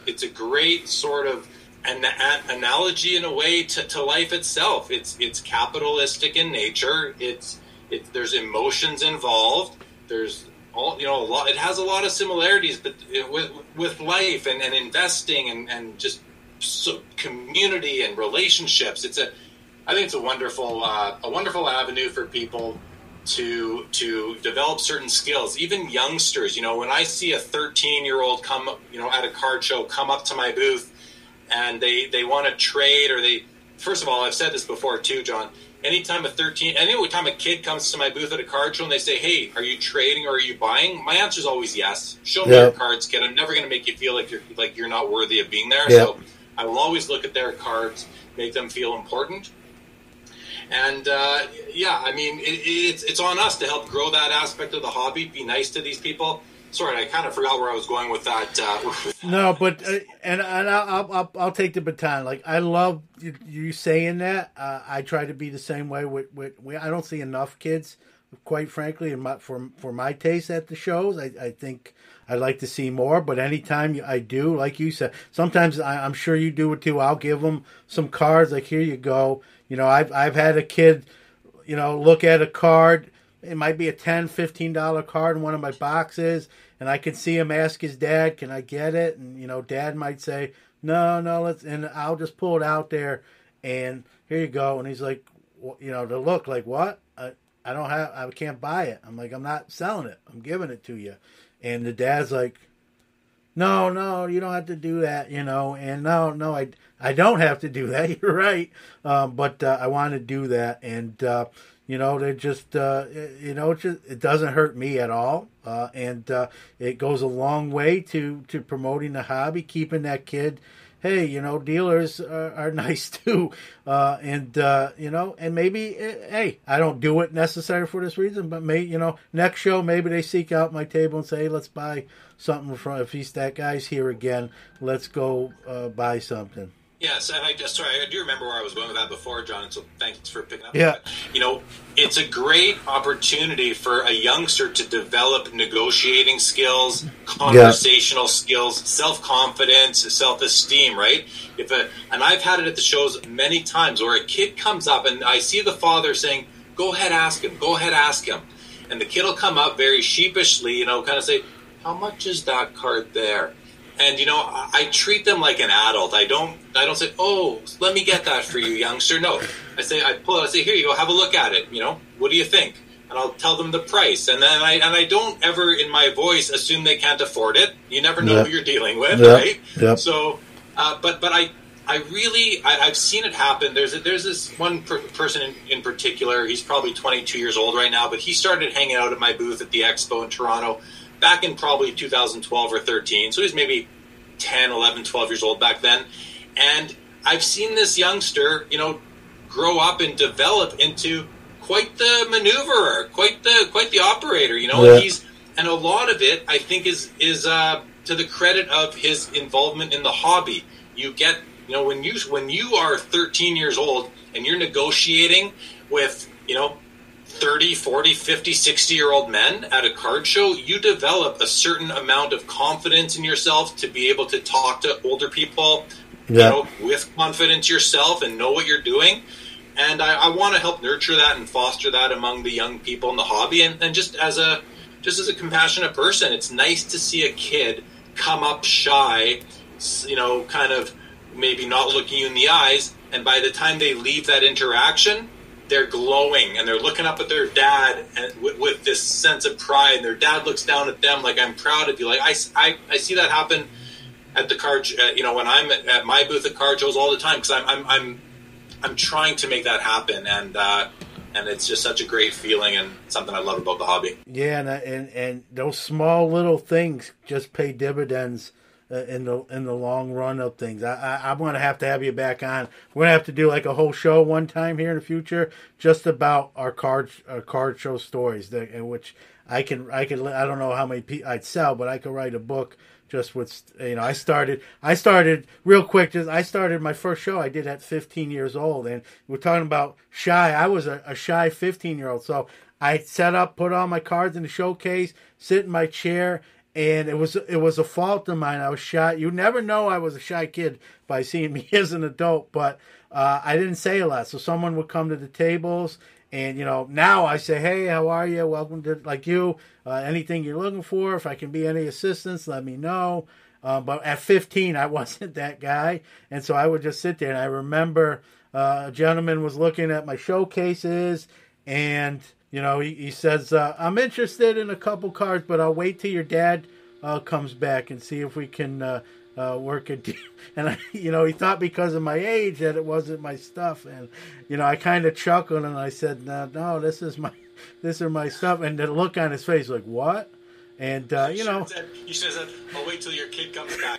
it's a great sort of an analogy in a way to life itself. It's capitalistic in nature. There's emotions involved. There's a lot. It has a lot of similarities, but with life and investing and just community and relationships. I think it's a wonderful avenue for people to develop certain skills. Even youngsters, when I see a 13-year-old come, at a card show, come up to my booth and they want to trade, or first of all, I've said this before too, John. Anytime a kid comes to my booth at a card show and they say, "Hey, are you trading or are you buying?" My answer is always yes. Show me your cards, kid. I'm never going to make you feel like you're not worthy of being there. So I will always look at their cards, make them feel important. And it's on us to help grow that aspect of the hobby. Be nice to these people. Sorry, I kind of forgot where I was going with that. No, but and I'll take the baton. Like, I love you saying that. I try to be the same way. I don't see enough kids, quite frankly, for my taste at the shows. I think I'd like to see more. But anytime I do, like you said, sometimes I'm sure you do it too. I'll give them some cards. Like, here you go. I've had a kid, look at a card. It might be a $10, $15 card in one of my boxes, and I can see him ask his dad, "Can I get it?" And Dad might say, "No, let's." And I'll just pull it out there, and here you go. And he's like, to look like, "What? I can't buy it." I'm like, "I'm not selling it. I'm giving it to you." And the dad's like, No, you don't have to do that, And no, I don't have to do that. You're right, but I want to do that, and. They just, it doesn't hurt me at all. And it goes a long way to promoting the hobby, keeping that kid, hey, dealers are nice too. And maybe, hey, I don't do it necessarily for this reason, but next show, maybe they seek out my table and say, "Hey, let's buy something if that guy's here again, let's go buy something." Yes, and I do remember where I was going with that before, John, so thanks for picking up. Yeah. It's a great opportunity for a youngster to develop negotiating skills, conversational skills, self-confidence, self-esteem, right? And I've had it at the shows many times where a kid comes up and I see the father saying, "Go ahead, ask him. And the kid will come up very sheepishly, kind of say, "How much is that card there?" And, I treat them like an adult. I don't say, "Oh, let me get that for you, youngster." No, I pull it. I say, "Here you go. Have a look at it. What do you think?" And I'll tell them the price. And then I don't ever in my voice assume they can't afford it. You never know who you're dealing with, right? Yep. So, but I've seen it happen. There's this one person in particular. He's probably 22 years old right now, but he started hanging out at my booth at the Expo in Toronto back in probably 2012 or 13. So he's maybe 10, 11, 12 years old back then. And I've seen this youngster, grow up and develop into quite the maneuverer, quite the operator, and a lot of it, I think, is to the credit of his involvement in the hobby. You get, when you are 13 years old and you're negotiating with, 30, 40, 50, 60-year-old men at a card show, you develop a certain amount of confidence in yourself to be able to talk to older people, with confidence yourself and know what you're doing. And I want to help nurture that and foster that among the young people in the hobby. And just as a compassionate person, it's nice to see a kid come up shy, kind of maybe not looking you in the eyes. And by the time they leave that interaction, they're glowing and they're looking up at their dad and with this sense of pride. And their dad looks down at them like, "I'm proud of you." Like I see that happen at the card, when I'm at my booth at card shows all the time, because I'm trying to make that happen, and it's just such a great feeling and something I love about the hobby. Yeah, and those small little things just pay dividends in the long run of things. I'm going to have you back on. We're going to have to do like a whole show one time here in the future just about our card show stories, which I don't know how many I'd sell, but I could write a book just with, I started real quick. I started my first show I did at 15 years old, and we're talking about shy. I was a shy 15-year-old. So I set up, put all my cards in the showcase, sit in my chair, and it was a fault of mine. I was shy. You never know I was a shy kid by seeing me as an adult, but I didn't say a lot. So someone would come to the tables, And, now I say, hey, how are you? Welcome to, like you, anything you're looking for. If I can be any assistance, let me know. But at 15, I wasn't that guy. And so I would just sit there. And I remember a gentleman was looking at my showcases. And, he says, I'm interested in a couple cards, but I'll wait till your dad comes back and see if we can work a deal. And, he thought because of my age that it wasn't my stuff. And, I kind of chuckled and I said, no, this is my stuff. And the look on his face, like, what? And, you should have said, I'll wait till your kid comes back.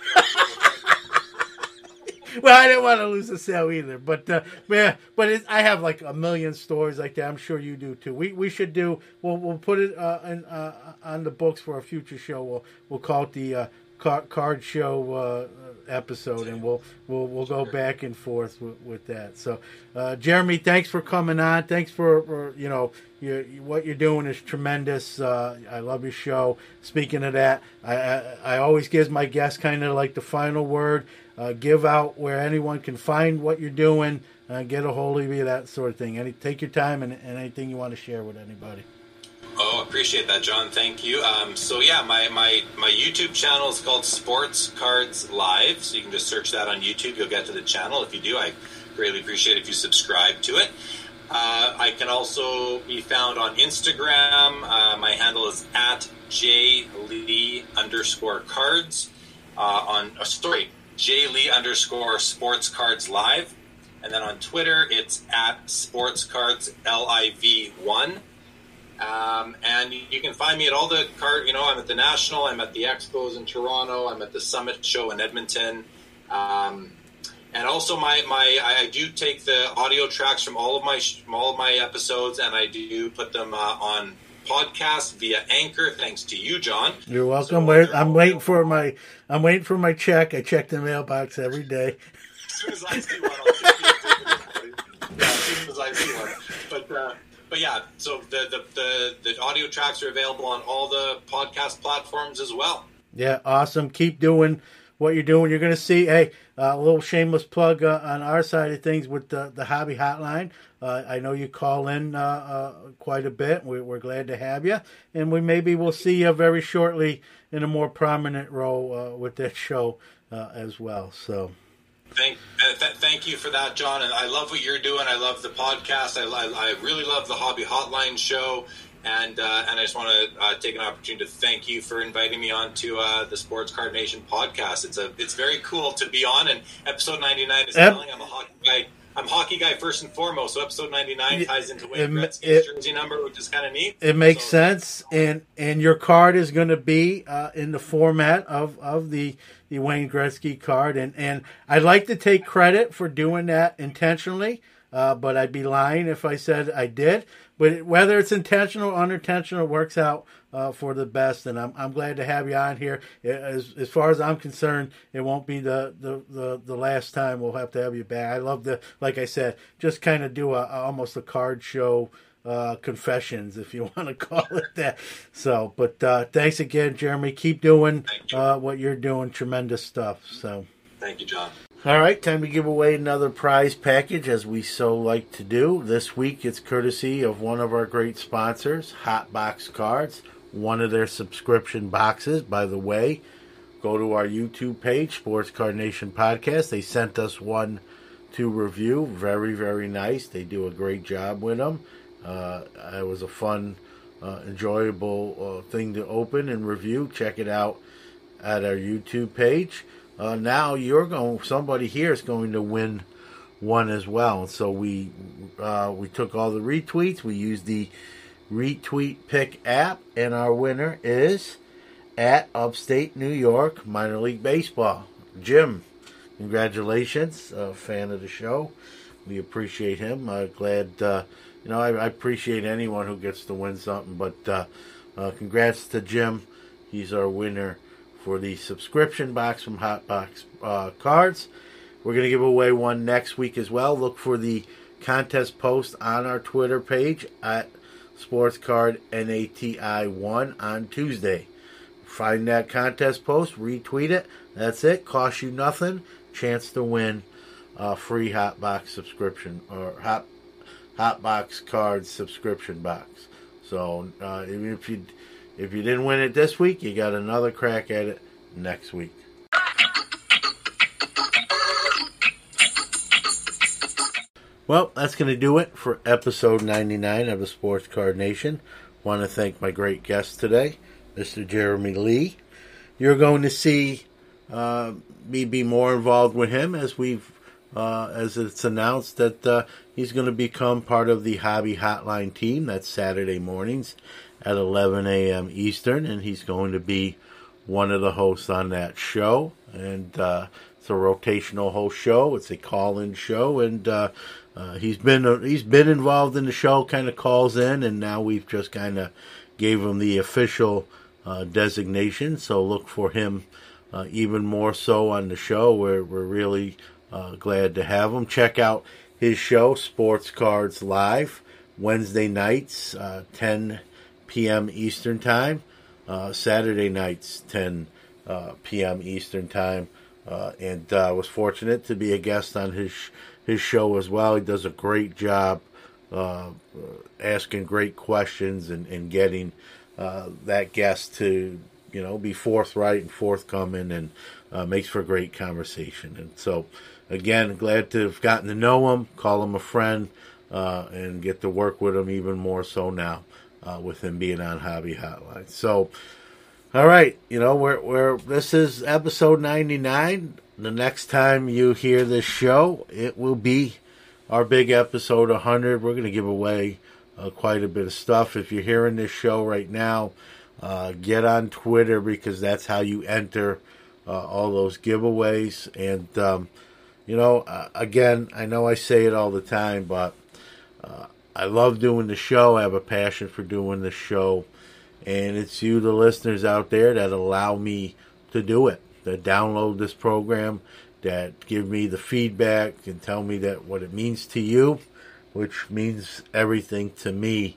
Well, I didn't want to lose the sale either. But, I have like a million stories like that. I'm sure you do too. We should do, we'll put it on the books for a future show. We'll call it the card show episode, and we'll go back and forth with that. So, Jeremy, thanks for coming on. Thanks for what you're doing is tremendous. I love your show. Speaking of that, I always give my guests kind of like the final word. Give out where anyone can find what you're doing. Get a hold of you, that sort of thing. Take your time and anything you want to share with anybody. Oh, appreciate that, John. Thank you. My YouTube channel is called Sports Cards Live, so you can just search that on YouTube. You'll get to the channel. If you do, I greatly appreciate if you subscribe to it. I can also be found on Instagram. My handle is at jlee_cards. jlee_sports cards live. And then on Twitter, it's at sportscardsliv1. And you can find me at all the I'm at the National, I'm at the Expos in Toronto, I'm at the Summit Show in Edmonton. And also I do take the audio tracks from all of my episodes, and I do put them on podcast via Anchor, thanks to you, John. You're welcome. I'm waiting for my check. I check the mailbox every day. As soon as I see one, I'll just be as soon as I see one. But yeah, so the audio tracks are available on all the podcast platforms as well. Yeah, awesome. Keep doing what you're doing. You're going to see, a little shameless plug on our side of things with the Hobby Hotline. I know you call in quite a bit. We're glad to have you. And we'll see you very shortly in a more prominent role with that show as well. So. Thank you for that, John. And I love what you're doing. I love the podcast. I really love the Hobby Hotline show. And I just want to take an opportunity to thank you for inviting me on to the Sports Card Nation podcast. It's very cool to be on. And episode 99 is telling. I'm a hockey guy. I'm a hockey guy first and foremost. So episode 99 ties into Wayne Gretzky's jersey number, which is kind of neat. It makes sense. And your card is going to be in the format of the Wayne Gretzky card. And I'd like to take credit for doing that intentionally, but I'd be lying if I said I did. But whether it's intentional or unintentional, it works out for the best. And I'm glad to have you on here. As far as I'm concerned, it won't be the last time we'll have to have you back. I love like I said, just kind of do almost a card show confessions, if you want to call it that. So, but thanks again, Jeremy. Keep doing what you're doing. Tremendous stuff. So, thank you, John. All right, time to give away another prize package, as we so like to do. This week, it's courtesy of one of our great sponsors, Hot Box Cards, one of their subscription boxes. By the way, go to our YouTube page, Sports Card Nation Podcast. They sent us one to review. Very, very nice. They do a great job with them. It was a fun, enjoyable thing to open and review. Check it out at our YouTube page. Now somebody here is going to win one as well. So we took all the retweets. We used the retweet pick app, and our winner is at Upstate New York Minor League Baseball. Jim, congratulations, a fan of the show. We appreciate him. Glad, I appreciate anyone who gets to win something, but congrats to Jim. He's our winner for the subscription box from Hot Box Cards. We're going to give away one next week as well. Look for the contest post on our Twitter page at SportsCardNATI1 on Tuesday. Find that contest post, retweet it. That's it. Costs you nothing. Chance to win a free Hot Box subscription or Hot Box Cards subscription box. So even if you didn't win it this week, you got another crack at it next week. Well, that's going to do it for episode 99 of the Sports Card Nation. Want to thank my great guest today, Mr. Jeremy Lee. You're going to see me be more involved with him as it's announced that he's going to become part of the Hobby Hotline team. That's Saturday mornings at 11 a.m. Eastern, and he's going to be one of the hosts on that show. And it's a rotational host show. It's a call-in show, and he's been involved in the show. Kind of calls in, and now we've just kind of gave him the official designation. So look for him even more so on the show. We're really glad to have him. Check out his show, Sports Cards Live, Wednesday nights, 10 p.m. Eastern Time. Saturday nights, 10 p.m. Eastern Time. And was fortunate to be a guest on his show as well. He does a great job asking great questions and getting that guest to, be forthright and forthcoming, and makes for a great conversation. And so, again, glad to have gotten to know him, call him a friend, and get to work with him even more so now with him being on Hobby Hotline. So, all right, this is episode 99. The next time you hear this show, it will be our big episode 100. We're going to give away quite a bit of stuff. If you're hearing this show right now, get on Twitter, because that's how you enter all those giveaways. And, again, I know I say it all the time, but I love doing the show. I have a passion for doing the show. And it's you, the listeners out there, that allow me to do it, that download this program, that give me the feedback and tell me that what it means to you, which means everything to me.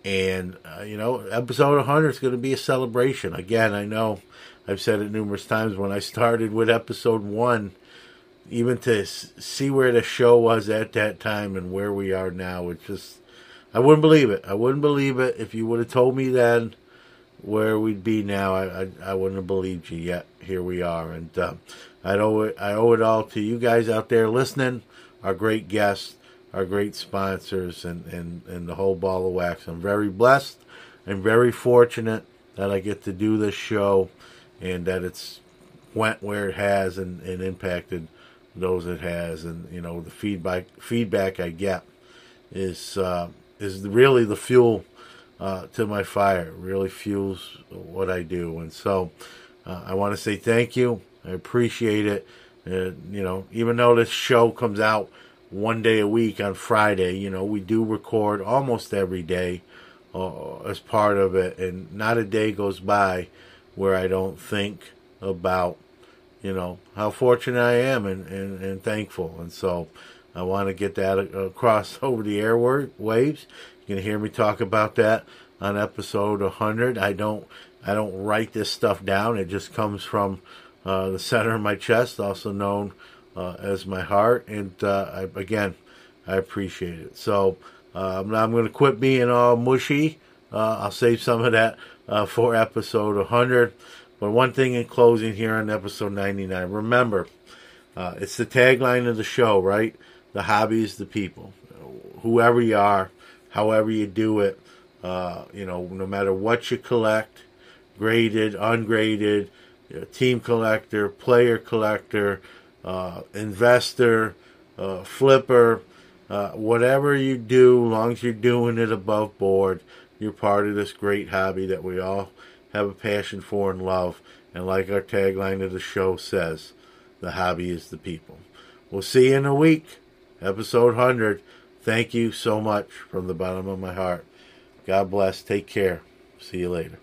And, episode 100 is going to be a celebration. Again, I know I've said it numerous times when I started with episode 1, even to see where the show was at that time and where we are now, it's just, I wouldn't believe it. I wouldn't believe it if you would have told me then where we'd be now. I wouldn't have believed you yet. Here we are, and I owe it all to you guys out there listening, our great guests, our great sponsors, and the whole ball of wax. I'm very blessed and very fortunate that I get to do this show, and that it's went where it has and impacted those it has. And the feedback I get is really the fuel to my fire. It really fuels what I do. And so I want to say thank you. I appreciate it. Even though this show comes out one day a week on Friday, we do record almost every day as part of it. And not a day goes by where I don't think about, how fortunate I am and thankful. And so I want to get that across over the airwaves. You can hear me talk about that on episode 100. I don't write this stuff down. It just comes from the center of my chest, also known as my heart. And I appreciate it. So I'm going to quit being all mushy. I'll save some of that for episode 100. But one thing in closing here on episode 99, remember, it's the tagline of the show, right? The hobby is the people. Whoever you are, however you do it, no matter what you collect, graded, ungraded, team collector, player collector, investor, flipper, whatever you do, as long as you're doing it above board, you're part of this great hobby that we all have a passion for and love. And like our tagline of the show says, the hobby is the people. We'll see you in a week, episode 100. Thank you so much from the bottom of my heart. God bless. Take care. See you later.